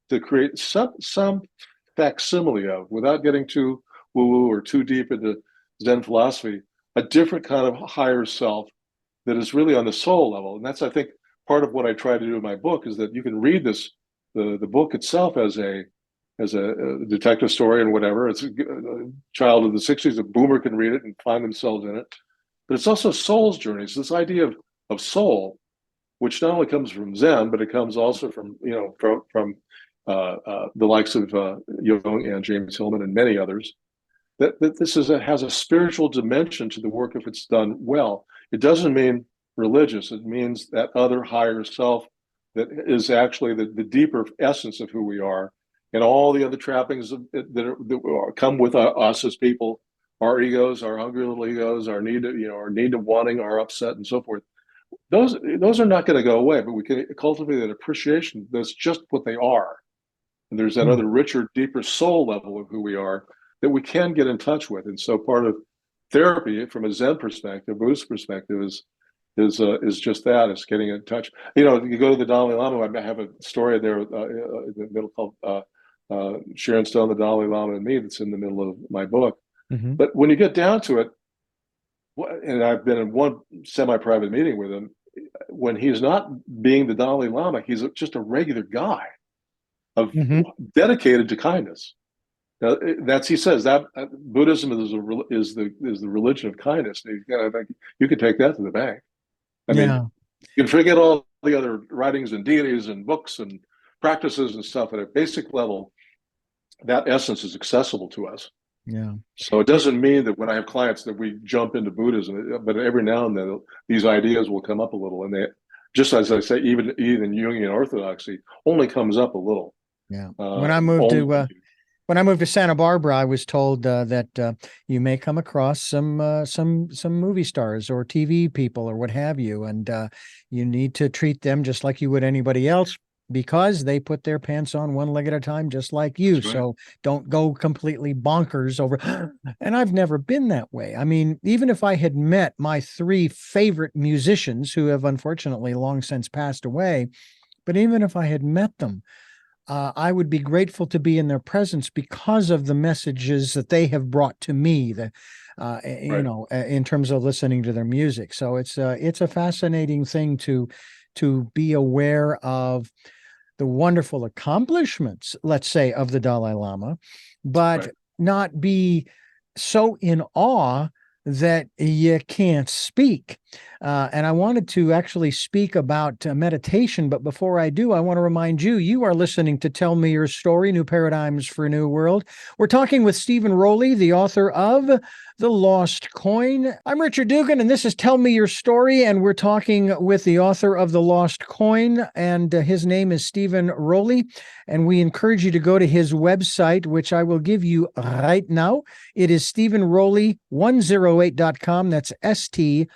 B: to create some facsimile of, without getting too woo-woo or too deep into Zen philosophy, a different kind of higher self that is really on the soul level. And that's, I think, part of what I try to do in my book, is that you can read the book itself as a detective story and whatever. It's a child of the 60s, a boomer can read it and find themselves in it. But it's also soul's journey. So this idea of soul, which not only comes from Zen, but it comes also from the likes of Jung and James Hillman and many others. That this has a spiritual dimension to the work if it's done well. It doesn't mean religious. It means that other higher self that is actually the deeper essence of who we are, and all the other trappings that come with us as people, our egos, our hungry little egos, our need to wanting, our upset, and so forth. Those are not going to go away, but we can cultivate that appreciation. That's just what they are. And there's that other richer, deeper soul level of who we are that we can get in touch with. And so part of therapy, from a Zen perspective, Buddhist perspective, is just that. It's getting in touch. You go to the Dalai Lama. I have a story there in the middle called Sharon Stone, the Dalai Lama, and Me, that's in the middle of my book. Mm-hmm. But when you get down to it, and I've been in one semi-private meeting with him, when he's not being the Dalai Lama, he's just a regular guy dedicated to kindness. He says that Buddhism is the religion of kindness. I think you could take that to the bank. I mean, you can forget all the other writings and deities and books and practices and stuff. At a basic level, that essence is accessible to us.
A: Yeah.
B: So it doesn't mean that when I have clients that we jump into Buddhism, but every now and then these ideas will come up a little, and they, just as I say, even Jungian orthodoxy only comes up a little.
A: Yeah. When I moved to Santa Barbara, I was told that you may come across some movie stars or TV people or what have you, and you need to treat them just like you would anybody else, because they put their pants on one leg at a time, just like you. Right. So don't go completely bonkers over. And I've never been that way. I mean, even if I had met my 3 favorite musicians who have unfortunately long since passed away, but even if I had met them, I would be grateful to be in their presence because of the messages that they have brought to me, in terms of listening to their music. So it's a fascinating thing to be aware of the wonderful accomplishments, let's say, of the Dalai Lama, but not be so in awe that you can't speak. And I wanted to actually speak about meditation, but before I do, I want to remind you, you are listening to Tell Me Your Story, New Paradigms for a New World. We're talking with Stephen Rowley, the author of The Lost Coin. I'm Richard Dugan, and this is Tell Me Your Story, and we're talking with the author of The Lost Coin, and his name is Stephen Rowley, and we encourage you to go to his website, which I will give you right now. It is StephenRowley108.com. That's StephenRowley,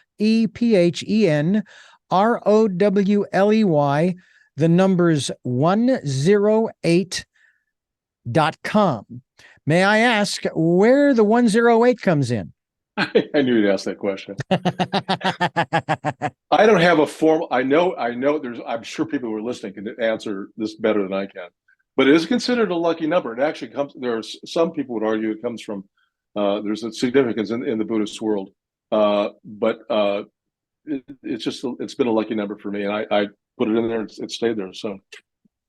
A: the numbers 108.com. May I ask where the 108 comes in?
B: I knew you'd ask that question. I don't have a formal. I know. I'm sure people who are listening can answer this better than I can. But it is considered a lucky number. It actually comes. There are some people would argue it comes from There's a significance in the Buddhist world, but it's been a lucky number for me, and I put it in there and it stayed there. So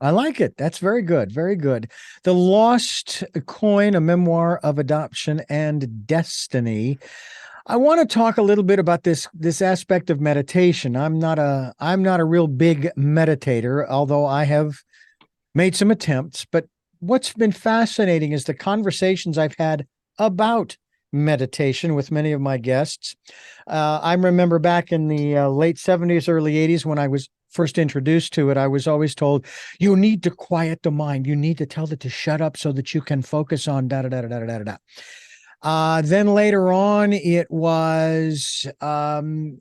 A: I like it. That's very good. Very good. The Lost Coin, a memoir of adoption and destiny. I want to talk a little bit about this aspect of meditation. I'm not a real big meditator, although I have made some attempts. But what's been fascinating is the conversations I've had about meditation with many of my guests. I remember back in the late 70s, early 80s, when I was first introduced to it, I was always told, you need to quiet the mind. You need to tell it to shut up so that you can focus on da da da da da da da. Then later on, it was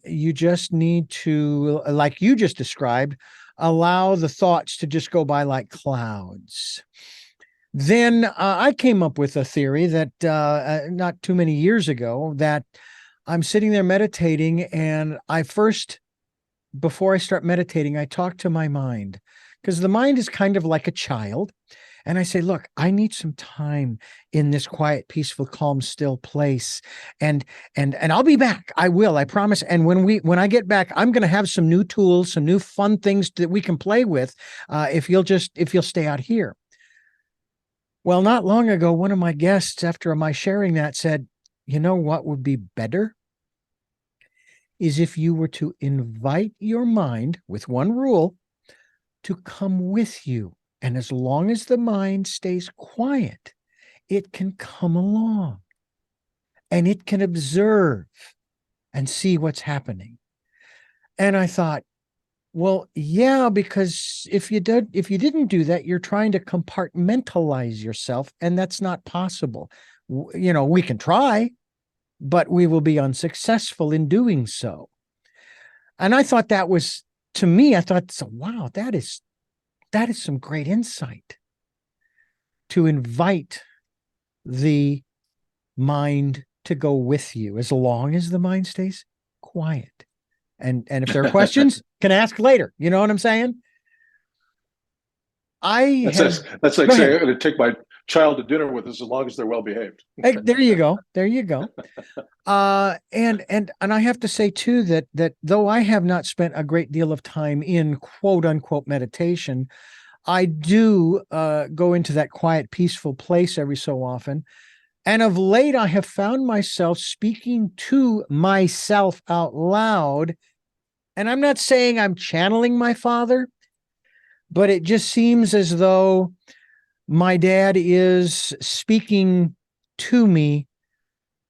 A: you just need to, like you just described, allow the thoughts to just go by like clouds. Then I came up with a theory that not too many years ago, that I'm sitting there meditating, and before I start meditating, I talk to my mind, because the mind is kind of like a child. And I say, look, I need some time in this quiet, peaceful, calm, still place. And I'll be back. I will, I promise. And when I get back, I'm going to have some new tools, some new fun things that we can play with. If you'll stay out here. Well, not long ago, one of my guests, after my sharing that, said, you know what would be better? Is if you were to invite your mind, with one rule, to come with you. And as long as the mind stays quiet, it can come along and it can observe and see what's happening. And I thought, well, yeah, because if you didn't do that, you're trying to compartmentalize yourself, and that's not possible. We can try, but we will be unsuccessful in doing so. And I thought that was, to me, I thought, so, wow, that is some great insight, to invite the mind to go with you as long as the mind stays quiet. And if there are questions, can ask later. You know what I'm saying?
B: that's like saying I'm going to take my child to dinner with us as long as they're well behaved.
A: Hey, there you go. There you go. And I have to say too that though I have not spent a great deal of time in quote unquote meditation, I do go into that quiet, peaceful place every so often. And of late, I have found myself speaking to myself out loud. And I'm not saying I'm channeling my father, but it just seems as though my dad is speaking to me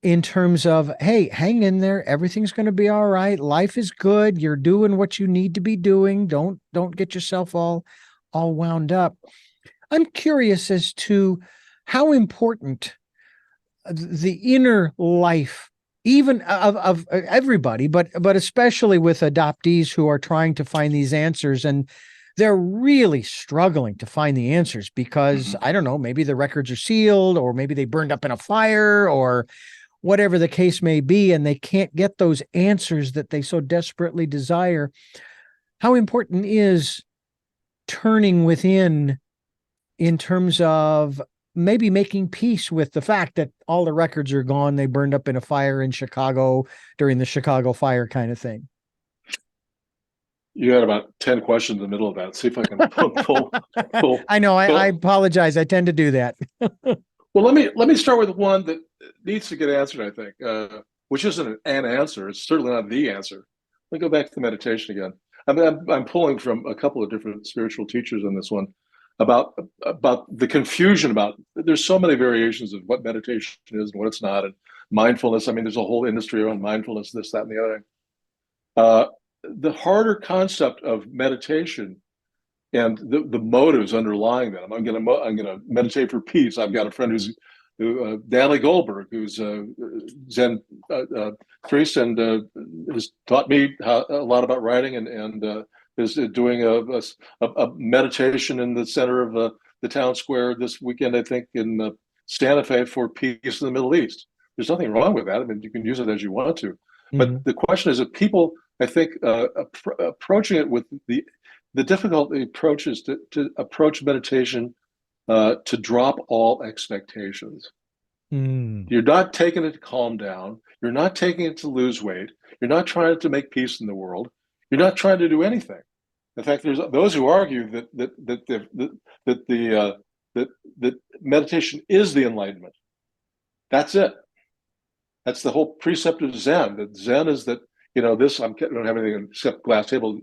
A: in terms of, hey, hang in there. Everything's going to be all right. Life is good. You're doing what you need to be doing. Don't get yourself all wound up. I'm curious as to how important the inner life, even of everybody, but especially with adoptees who are trying to find these answers, and they're really struggling to find the answers because I don't know, maybe the records are sealed, or maybe they burned up in a fire, or whatever the case may be, and they can't get those answers that they so desperately desire. How important is turning within in terms of maybe making peace with the fact that all the records are gone, they burned up in a fire in Chicago during the Chicago fire kind of thing?
B: You had about 10 questions in the middle of that. See if I can pull.
A: I know. I apologize. I tend to do that.
B: Well, let me start with one that needs to get answered, I think, which isn't an answer. It's certainly not the answer. Let me go back to the meditation again. I'm pulling from a couple of different spiritual teachers on this one about the confusion about, there's so many variations of what meditation is and what it's not, and mindfulness. I mean, there's a whole industry around mindfulness, this, that, and the other. The harder concept of meditation and the motives underlying that. I'm gonna meditate for peace. I've got a friend who's Danley Goldberg, who's a Zen priest, and has taught me a lot about writing, and is doing a meditation in the center of the town square this weekend, I think, in Santa Fe, for peace in the Middle East. There's nothing wrong with that. I mean, you can use it as you want to. But the question is, if people, I think, approaching it with the difficult approach is to approach meditation to drop all expectations.
A: Mm.
B: You're not taking it to calm down. You're not taking it to lose weight. You're not trying to make peace in the world. You're not trying to do anything. In fact, there's those who argue that meditation is the enlightenment. That's it. That's the whole precept of Zen. That Zen is that, this, I don't have anything except glass table,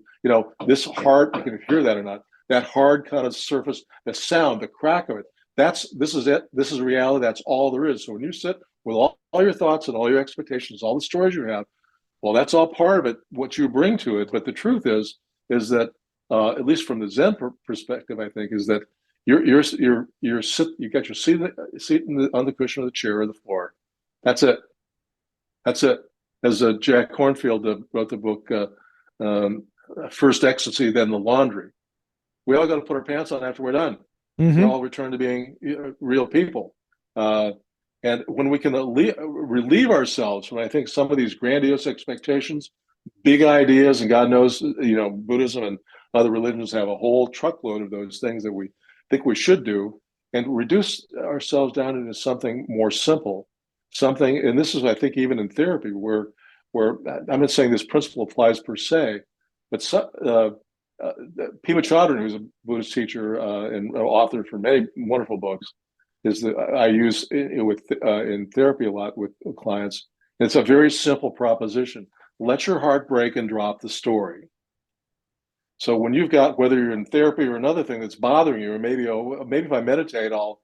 B: this hard, you can hear that or not, that hard kind of surface, the sound, the crack of it. This is it. This is reality. That's all there is. So when you sit with all your thoughts and all your expectations, all the stories you have, well, that's all part of it, what you bring to it. But the truth is that, at least from the Zen perspective, I think, is that you got your seat on the cushion of the chair or the floor. That's it. That's it. As Jack Kornfield wrote the book, First Ecstasy, Then the Laundry. We all got to put our pants on after we're done.
A: Mm-hmm.
B: We all return to being real people. And when we can relieve ourselves from, I think, some of these grandiose expectations, big ideas, and God knows, Buddhism and other religions have a whole truckload of those things that we think we should do, and reduce ourselves down into something more simple, something, and this is, I think, even in therapy, where I'm not saying this principle applies per se, but Pema Chodron, who's a Buddhist teacher and author for many wonderful books, is that I use in therapy a lot with clients. And it's a very simple proposition: let your heart break and drop the story. So when you've got, whether you're in therapy or another thing that's bothering you, or maybe if I meditate, I'll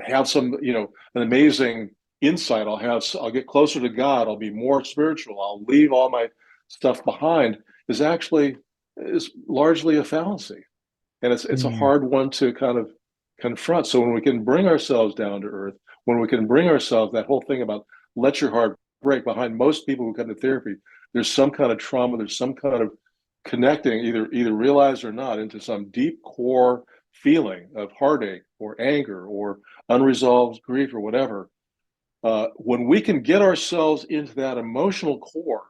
B: have some, an amazing insight. I'll get closer to God. I'll be more spiritual. I'll leave all my stuff behind. Is largely a fallacy, and it's a hard one to kind of confront. So when we can bring ourselves down to earth, when we can bring ourselves, that whole thing about let your heart break, behind most people who come to therapy, there's some kind of trauma, there's some kind of connecting, either realized or not, into some deep core feeling of heartache or anger or unresolved grief or whatever. When we can get ourselves into that emotional core,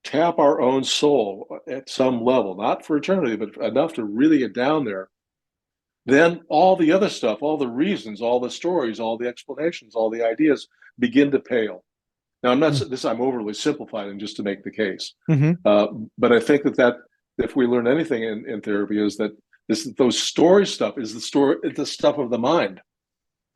B: tap our own soul at some level, not for eternity, but enough to really get down there, then all the other stuff, all the reasons, all the stories, all the explanations, all the ideas begin to pale. Now, I'm overly simplifying just to make the case.
A: Mm-hmm.
B: But I think that if we learn anything in therapy, is that those story stuff is the stuff of the mind.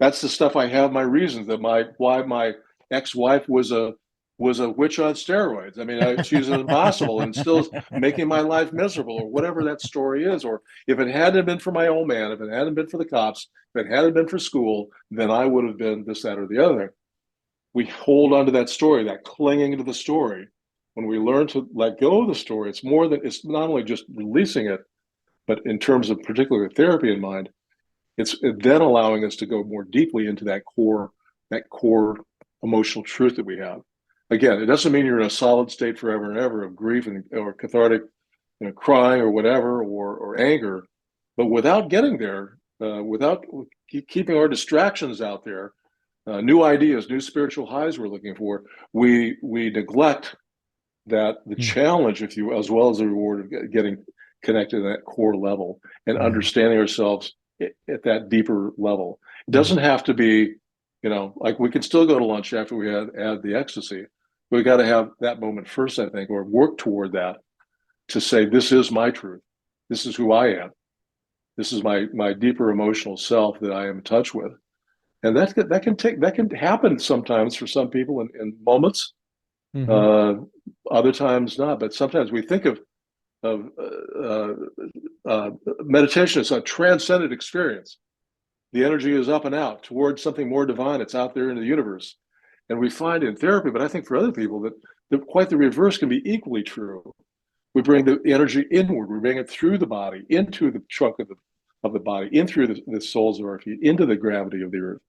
B: That's the stuff I have my reasons that why my ex-wife was a witch on steroids. I mean, she's impossible and still making my life miserable, or whatever that story is. Or if it hadn't been for my old man, if it hadn't been for the cops, if it hadn't been for school, then I would have been this, that, or the other. We hold on to that story, that clinging to the story. When we learn to let go of the story, it's not only just releasing it, but in terms of particularly therapy in mind, it's then allowing us to go more deeply into that core emotional truth that we have. Again, it doesn't mean you're in a solid state forever and ever of grief or cathartic, crying or whatever, or anger, but without getting there, without keeping our distractions out there, new ideas, new spiritual highs we're looking for, we neglect the challenge, if you will, as well as the reward of getting connected to that core level and understanding ourselves at that deeper level. It doesn't have to be, like, we can still go to lunch after we had the ecstasy. We got to have that moment first, I think, or work toward that, to say, this is my truth. This is who I am. This is my deeper emotional self that I am in touch with. And that can happen sometimes for some people in moments, other times not. But sometimes we think of meditation as a transcendent experience. The energy is up and out towards something more divine. It's out there in the universe. And we find in therapy, but I think for other people, that quite the reverse can be equally true. We bring the energy inward. We bring it through the body, into the trunk of the body, in through the soles of our feet, into the gravity of the earth.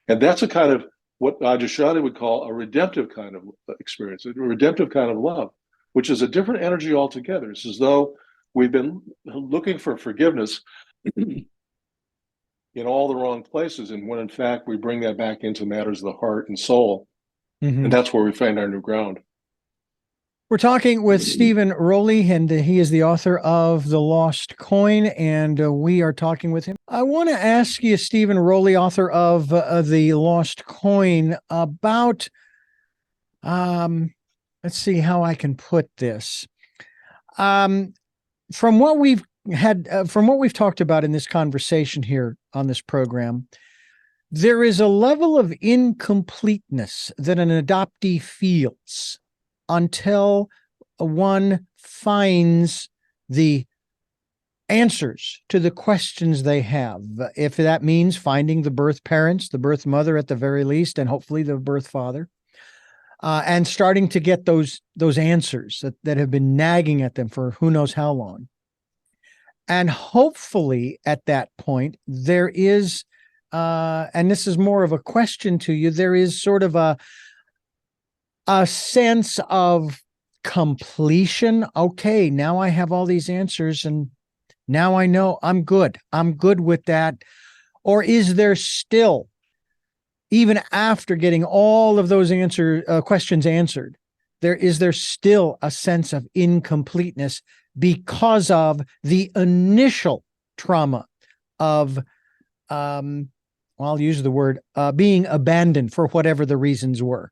B: And that's a kind of what Adyashanti would call a redemptive kind of experience, a redemptive kind of love, which is a different energy altogether. It's as though we've been looking for forgiveness in all the wrong places, and when in fact we bring that back into matters of the heart and soul, and that's where we find our new ground.
A: We're talking with Stephen Rowley, and he is the author of The Lost Coin, and we are talking with him. I want to ask you, Stephen Rowley, author of The Lost Coin, about, let's see how I can put this. From what we've talked about in this conversation here on this program, there is a level of incompleteness that an adoptee feels until one finds the answers to the questions they have. If that means finding the birth parents, the birth mother at the very least, and hopefully the birth father, and starting to get those answers that have been nagging at them for who knows how long. And hopefully at that point, there is, and this is more of a question to you, there is sort of a sense of completion. Okay, now I have all these answers and now I know I'm good. I'm good with that. Or is there still, even after getting all of those questions answered, is there still a sense of incompleteness because of the initial trauma of, I'll use the word, being abandoned for whatever the reasons were?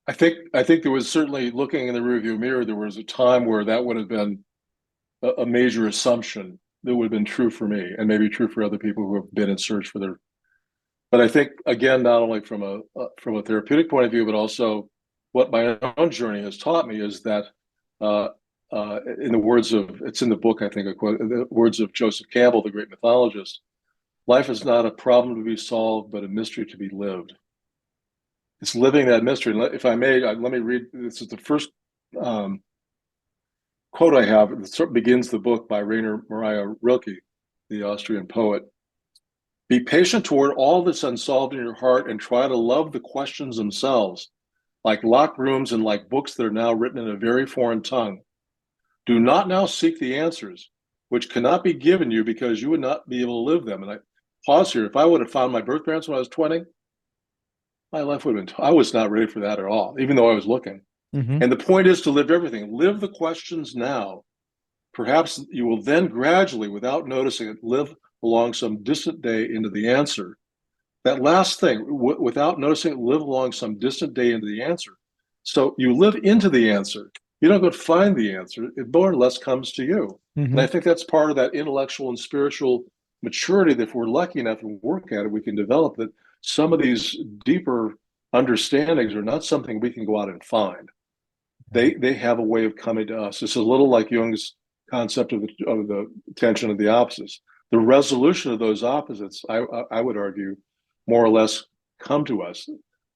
B: I think there was certainly, looking in the rearview mirror, there was a time where that would have been a major assumption that would have been true for me, and maybe true for other people who have been in search for their. But I think, again, not only from a therapeutic point of view, but also what my own journey has taught me is that, in the words of, it's in the book, I think, a quote, the words of Joseph Campbell, the great mythologist, life is not a problem to be solved, but a mystery to be lived. It's living that mystery. If I may, let me read. This is the first quote I have. It begins the book by Rainer Maria Rilke, the Austrian poet. Be patient toward all that's unsolved in your heart and try to love the questions themselves, like locked rooms and like books that are now written in a very foreign tongue. Do not now seek the answers, which cannot be given you because you would not be able to live them. And I pause here. If I would have found my birth parents when I was 20, my life would have been, I was not ready for that at all, even though I was looking. Mm-hmm. And the point is to live everything. Live the questions now. Perhaps you will then gradually, without noticing it, live along some distant day into the answer. That last thing, without noticing it, live along some distant day into the answer. So you live into the answer. You don't go to find the answer. It more or less comes to you. Mm-hmm. And I think that's part of that intellectual and spiritual maturity that if we're lucky enough to work at it, we can develop, that some of these deeper understandings are not something we can go out and find. They have a way of coming to us. It's a little like Jung's concept of the tension of the opposites. The resolution of those opposites, I would argue, more or less come to us.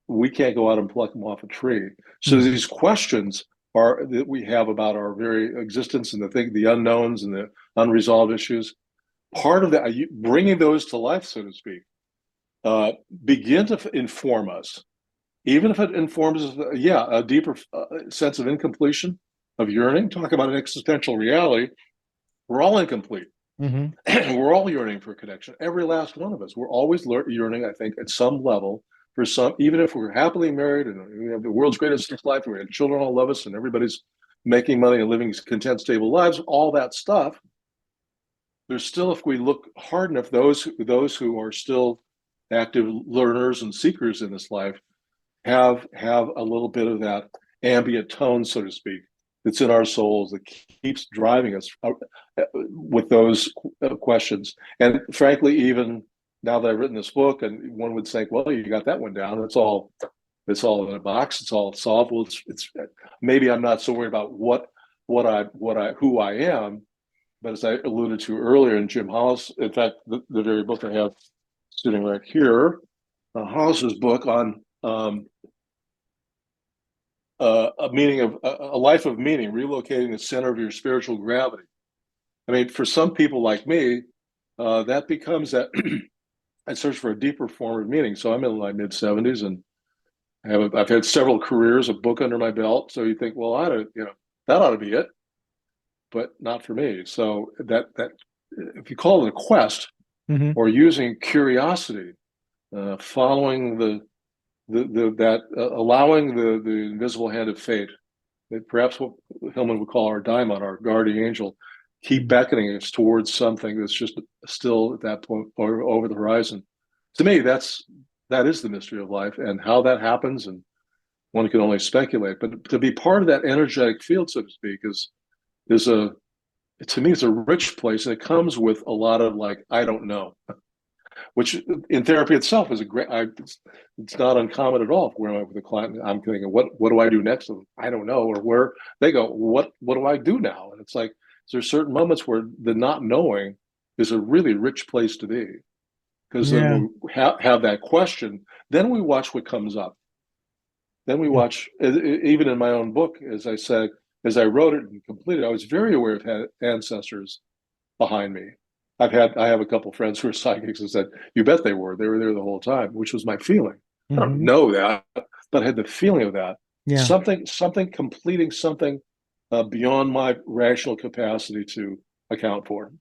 B: We can't go out and pluck them off a tree. So mm-hmm. These questions that we have about our very existence and the unknowns and the unresolved issues, part of that, bringing those to life, so to speak, begin to inform us, even if it informs us, a deeper sense of incompletion, of yearning. Talk about an existential reality. We're all incomplete. Mm-hmm. We're all yearning for connection. Every last one of us. We're always yearning, I think, at some level for some, even if we're happily married and we have the world's greatest life, and we have children all love us, and everybody's making money and living content, stable lives, all that stuff. There's still, if we look hard enough, those who are still active learners and seekers in this life have a little bit of that ambient tone, so to speak, that's in our souls that keeps driving us with those questions. And frankly, even now that I've written this book, and one would think, well, you got that one down. It's all in a box. It's all solved. Well, it's maybe I'm not so worried about who I am, but as I alluded to earlier in Jim Hollis, in fact, the very book I have sitting right here, Hollis's book on a life of meaning, relocating the center of your spiritual gravity. I mean, for some people like me, that becomes that I search for a deeper form of meaning. So I'm in my mid-70s, and I've had several careers, a book under my belt. So you think, well, that ought to be it, but not for me. So that if you call it a quest, mm-hmm. or using curiosity, following allowing the invisible hand of fate perhaps what Hillman would call our daimon, our guardian angel, keep beckoning us towards something that's just still at that point or over the horizon. To me, that is the mystery of life, and how that happens, and one can only speculate. But to be part of that energetic field, so to speak, to me, it's a rich place, and it comes with a lot of like, I don't know, which in therapy itself is it's not uncommon at all. Where I'm with a client, I'm thinking, what do I do next? I don't know. Or where they go, what do I do now? And it's like, there's certain moments where the not knowing is a really rich place to be, because then we have that question. Then we watch what comes up. Then we watch, even in my own book, as I said, as I wrote it and completed, I was very aware of ancestors behind me. I have a couple of friends who are psychics and said, you bet they were there the whole time, which was my feeling. I don't know that, but I had the feeling of that.
A: Yeah.
B: Something completing something beyond my rational capacity to account for.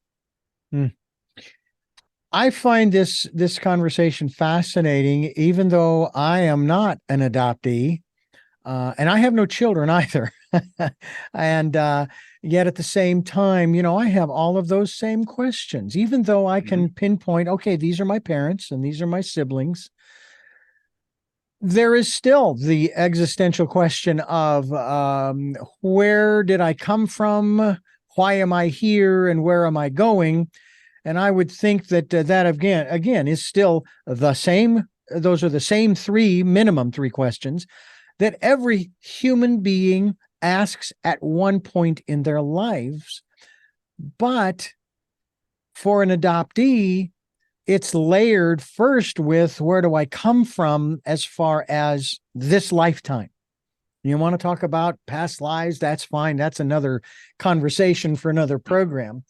A: I find this conversation fascinating, even though I am not an adoptee, and I have no children either. And yet at the same time, I have all of those same questions, even though I can pinpoint, okay, these are my parents and these are my siblings. There is still the existential question of where did I come from? Why am I here? And where am I going? And I would think that that again is still the same. Those are the same minimum three questions that every human being asks at one point in their lives. But for an adoptee, it's layered first with, where do I come from as far as this lifetime? You want to talk about past lives? That's fine. That's another conversation for another program.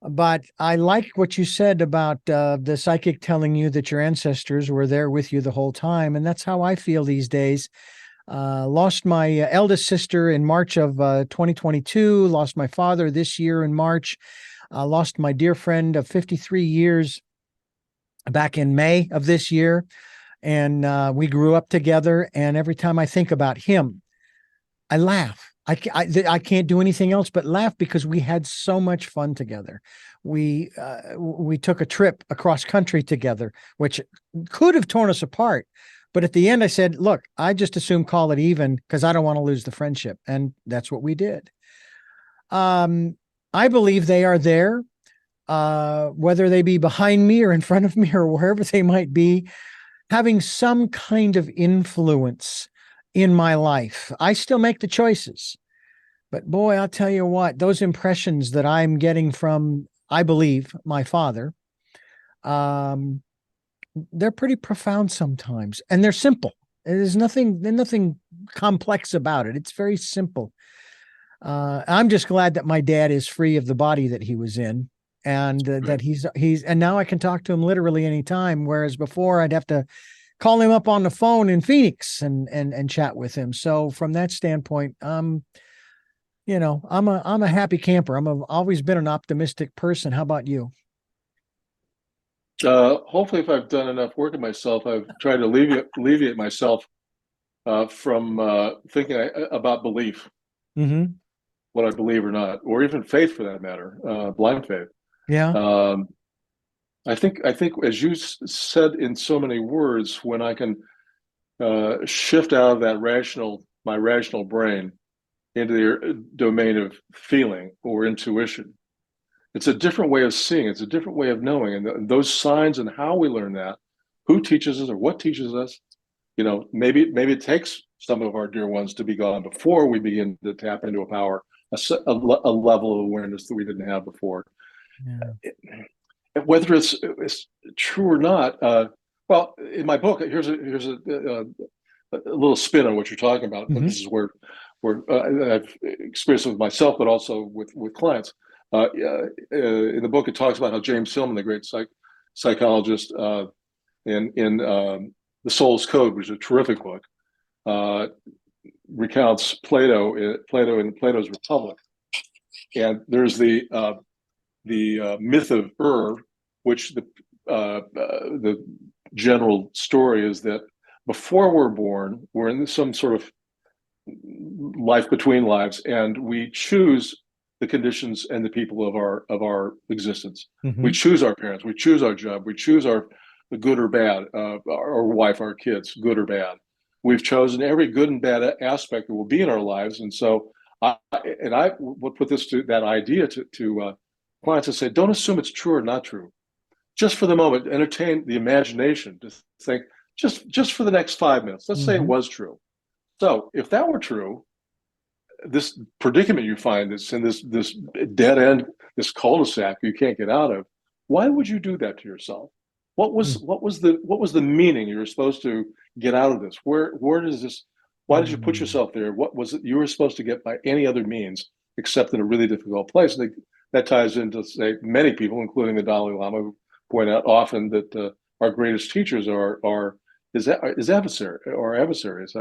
A: But I like what you said about the psychic telling you that your ancestors were there with you the whole time. And that's how I feel these days. Lost my eldest sister in March of 2022, lost my father this year in March, lost my dear friend of 53 years back in May of this year. And we grew up together. And every time I think about him, I laugh. I can't do anything else but laugh, because we had so much fun together. We took a trip across country together, which could have torn us apart. But at the end, I said, look, I just assume call it even, because I don't want to lose the friendship. And that's what we did. I believe they are there, whether they be behind me or in front of me or wherever they might be, having some kind of influence in my life. I still make the choices. But boy, I'll tell you what, those impressions that I'm getting from, I believe, my father, they're pretty profound sometimes, and they're simple. There's nothing complex about it. It's very simple. I'm just glad that my dad is free of the body that he was in, and that he's and now I can talk to him literally anytime. Whereas before I'd have to call him up on the phone in Phoenix and chat with him. So from that standpoint, I'm a happy camper. I've always been an optimistic person. How about you?
B: Hopefully, if I've done enough work on myself, I've tried to alleviate myself from thinking about belief, what I believe or not, or even faith for that matter, blind faith.
A: Yeah.
B: I think, as you said in so many words, when I can shift out of that my rational brain into the domain of feeling or intuition, it's a different way of seeing. It's a different way of knowing, and those signs and how we learn that, who teaches us or what teaches us. Maybe it takes some of our dear ones to be gone before we begin to tap into a power, a level of awareness that we didn't have before.
A: Yeah.
B: Whether it's true or not, well, in my book, here's a little spin on what you're talking about. This is where I've experienced it with myself, but also with clients. In the book, it talks about how James Hillman, the great psychologist, in The Soul's Code, which is a terrific book, recounts Plato in Plato's Republic, and there's the myth of which the general story is that before we're born, we're in some sort of life between lives, and we choose the conditions and the people of our existence.
A: Mm-hmm.
B: We choose our parents, we choose our job, we choose the good or bad, our wife, our kids, good or bad. We've chosen every good and bad aspect that will be in our lives, and so I would put this to that idea to clients to say, don't assume it's true or not true. Just for the moment, entertain the imagination to think, just for the next 5 minutes, let's say it was true. So if that were true, this predicament you find that's in this dead end, this cul-de-sac you can't get out of, why would you do that to yourself? What was the meaning you were supposed to get out of this? Where does this? Why did you put yourself there? What was it you were supposed to get by any other means except in a really difficult place? And that ties into, say, many people, including the Dalai Lama, who point out often that our greatest teachers are adversaries,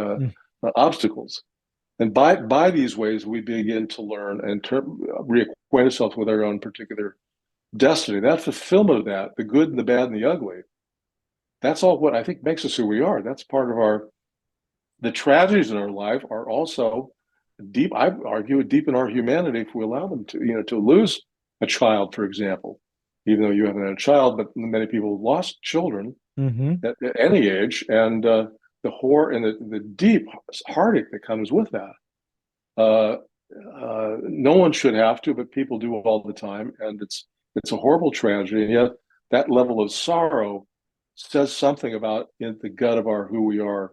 B: obstacles. And by these ways, we begin to learn and reacquaint ourselves with our own particular destiny. That fulfillment of that, the good and the bad and the ugly, that's all what I think makes us who we are. That's part of the tragedies in our life are also deep. I argue deep in our humanity if we allow them to lose a child, for example, even though you haven't had a child, but many people have lost children at any age, and the horror and the deep heartache that comes with that. No one should have to, but people do all the time, and it's a horrible tragedy. And yet, that level of sorrow says something about in the gut of who we are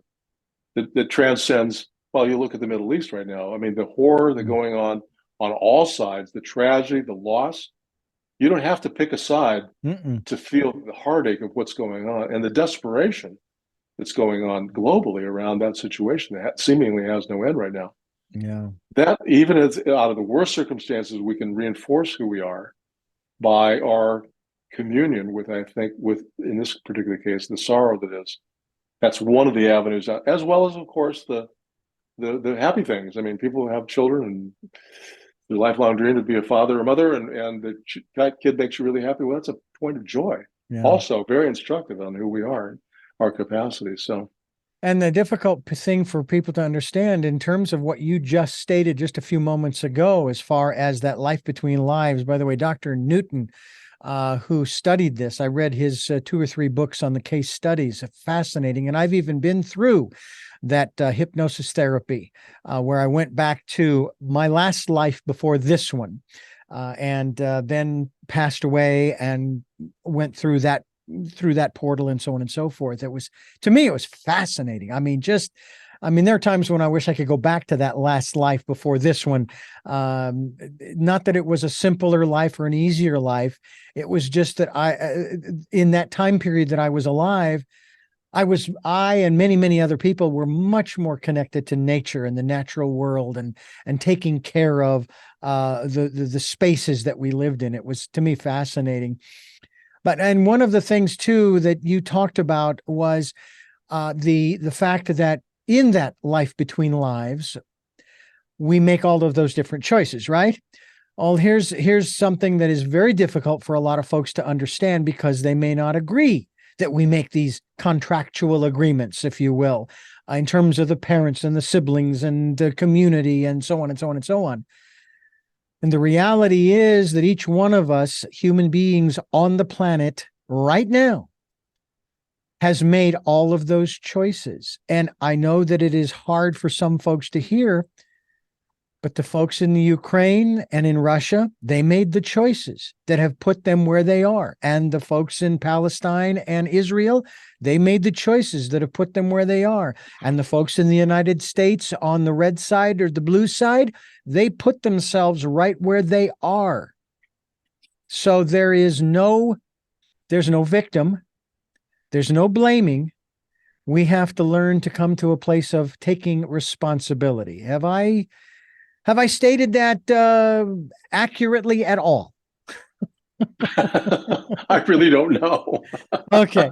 B: that transcends. Well, you look at the Middle East right now. I mean, the horror that's going on all sides, the tragedy, the loss. You don't have to pick a side to feel the heartache of what's going on and the desperation that's going on globally around that situation that seemingly has no end right now.
A: Yeah.
B: That even as out of the worst circumstances, we can reinforce who we are by our communion with, I think, in this particular case, the sorrow that is. That's one of the avenues, as well as, of course, the happy things. I mean, people who have children and their lifelong dream to be a father or mother, and that kid makes you really happy. Well, that's a point of joy. Yeah. Also, very instructive on who we are, our capacity. So,
A: and the difficult thing for people to understand in terms of what you just stated just a few moments ago, as far as that life between lives. By the way, Dr. Newton, who studied this, I read his 2 or 3 books on the case studies. Fascinating, and I've even been through that hypnosis therapy, where I went back to my last life before this one, and then passed away and went through that portal and so on and so forth. To me, it was fascinating. I mean, there are times when I wish I could go back to that last life before this one. Not that it was a simpler life or an easier life. It was just that in that time period that I was alive, I and many, many other people were much more connected to nature and the natural world and taking care of the spaces that we lived in. It was, to me, fascinating. And one of the things too that you talked about was the fact that in that life between lives, we make all of those different choices, right? Well, here's something that is very difficult for a lot of folks to understand, because they may not agree that we make these contractual agreements, if you will, in terms of the parents and the siblings and the community and so on and so on and so on. And the reality is that each one of us, human beings on the planet right now, has made all of those choices. And I know that it is hard for some folks to hear, but the folks in the Ukraine and in Russia, they made the choices that have put them where they are. And the folks in Palestine and Israel, they made the choices that have put them where they are. And the folks in the United States on the red side or the blue side, they put themselves right where they are. So there's no victim. There's no blaming. We have to learn to come to a place of taking responsibility. Have I stated that accurately at all?
B: I really don't know.
A: Okay.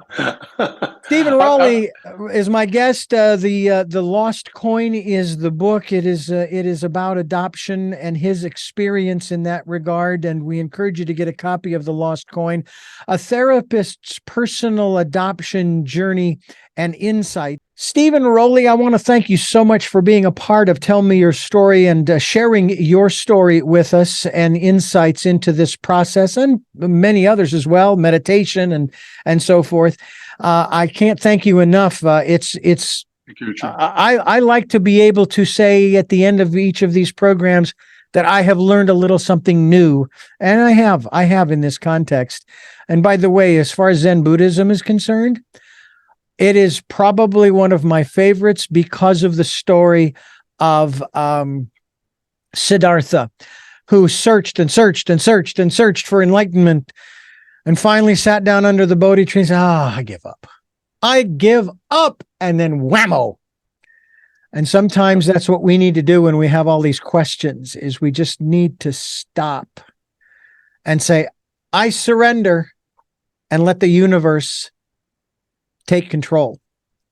A: Stephen Rowley is my guest. The Lost Coin is the book. It is about adoption and his experience in that regard. And we encourage you to get a copy of The Lost Coin, a therapist's personal adoption journey and insight. Stephen Rowley, I want to thank you so much for being a part of Tell Me Your Story and sharing your story with us and insights into this process and many others as well, meditation and so forth. I can't thank you enough. I like to be able to say at the end of each of these programs that I have learned a little something new, and I have in this context. And by the way, as far as Zen Buddhism is concerned, it is probably one of my favorites because of the story of Siddhartha, who searched and searched and searched and searched for enlightenment, and finally sat down under the Bodhi tree and said, I give up. I give up, and then whammo. And sometimes that's what we need to do when we have all these questions, is we just need to stop and say, I surrender, and let the universe take control.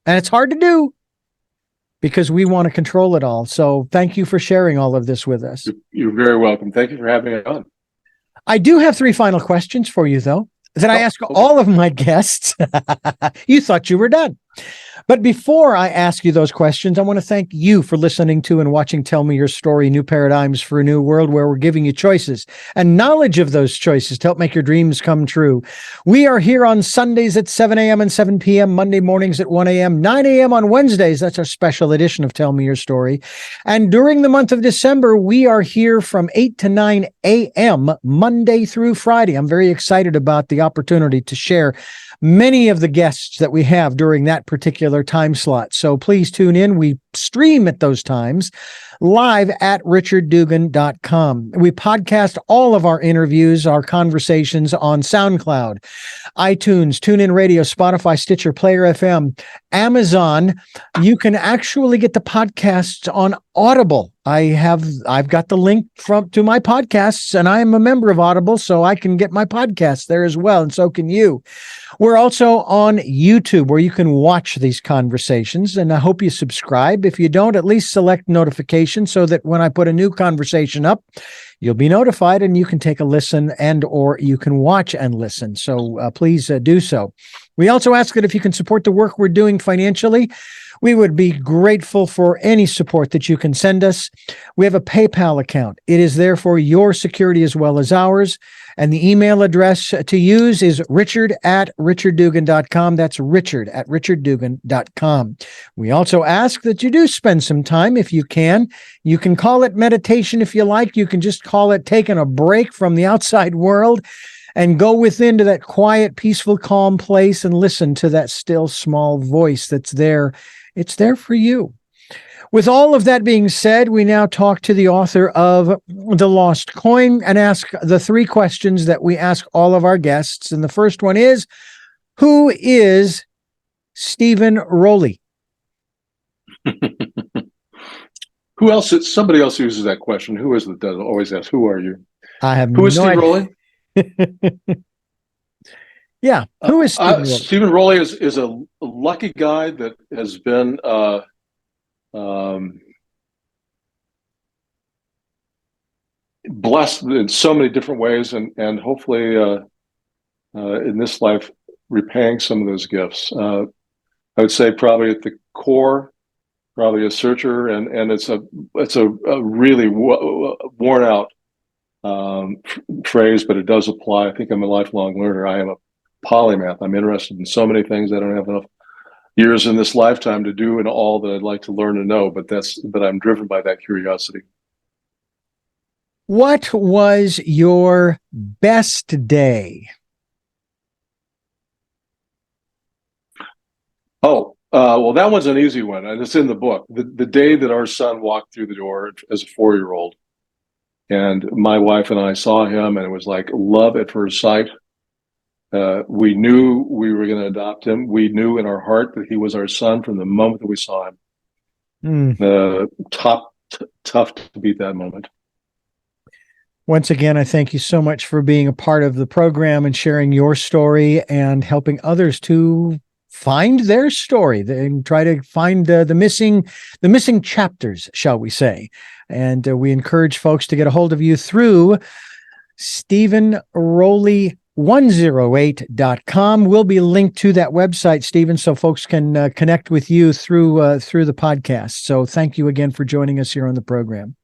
A: And it's hard to do because we want to control it all. So thank you for sharing all of this with us.
B: You're very welcome. Thank you for having me on.
A: I do have 3 final questions for you, though, that I ask all of my guests. You thought you were done. But before I ask you those questions, I want to thank you for listening to and watching Tell Me Your Story, New Paradigms for a New World, where we're giving you choices and knowledge of those choices to help make your dreams come true. We are here on Sundays at 7 a.m. and 7 p.m., Monday mornings at 1 a.m., 9 a.m. on Wednesdays. That's our special edition of Tell Me Your Story. And during the month of December, we are here from 8 to 9 a.m., Monday through Friday. I'm very excited about the opportunity to share many of the guests that we have during that particular time slot. So please tune in. We stream at those times live at richarddugan.com. We podcast all of our interviews, our conversations on SoundCloud, iTunes, TuneIn Radio, Spotify, Stitcher, Player FM, Amazon. You can actually get the podcasts on Audible. I've got the link to my podcasts, and I am a member of Audible, so I can get my podcasts there as well, and so can you. We're also on YouTube, where you can watch these conversations, and I hope you subscribe. If you don't, at least select notifications so that when I put a new conversation up, you'll be notified and you can take a listen and or you can watch and listen. So please do so. We also ask that if you can support the work we're doing financially, we would be grateful for any support that you can send us. We have a PayPal account. It is there for your security as well as ours. And the email address to use is richard@richarddugan.com. That's richard@richarddugan.com. We also ask that you do spend some time, if you can. You can call it meditation if you like. You can just call it taking a break from the outside world and go within to that quiet, peaceful, calm place and listen to that still, small voice that's there. It's there for you. With all of that being said, we now talk to the author of The Lost Coin and ask the 3 questions that we ask all of our guests. And the first one is, who is Stephen Rowley?
B: Who else? Somebody else uses that question. Who is it that always asks, who are you?
A: I have
B: Who is Stephen Rowley?
A: Yeah. Who is Stephen Rowley?
B: Stephen Rowley is a lucky guy that has been blessed in so many different ways, and hopefully in this life repaying some of those gifts. I would say probably at the core, probably a searcher, and it's a really worn out phrase, but it does apply. I think I'm a lifelong learner. I am a polymath. I'm interested in so many things. I don't have enough years in this lifetime to do and all that I'd like to learn and know, but I'm driven by that curiosity.
A: What was your best day?
B: Well, that one's an easy one, and it's in the book. The day that our son walked through the door as a 4-year-old, and my wife and I saw him, and it was like love at first sight. We knew we were going to adopt him. We knew in our heart that he was our son from the moment that we saw him. Tough to beat that moment.
A: Once again, I thank you so much for being a part of the program and sharing your story and helping others to find their story and try to find the missing chapters, shall we say. And we encourage folks to get a hold of you through Stephen Rowley 108.com will be linked to that website, Stephen, so folks can connect with you through the podcast. So thank you again for joining us here on the program.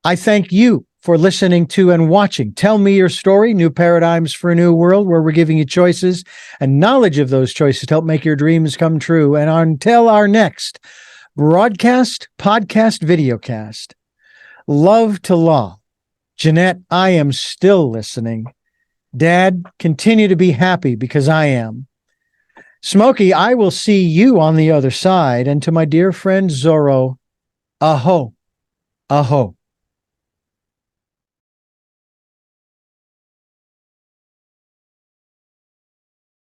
A: I thank you for listening to and watching Tell Me Your Story, New Paradigms for a New World, where we're giving you choices and knowledge of those choices to help make your dreams come true. And until our next broadcast, podcast, videocast, love to law. Jeanette, I am still listening. Dad, continue to be happy because I am. Smokey, I will see you on the other side. And to my dear friend Zorro, aho, aho.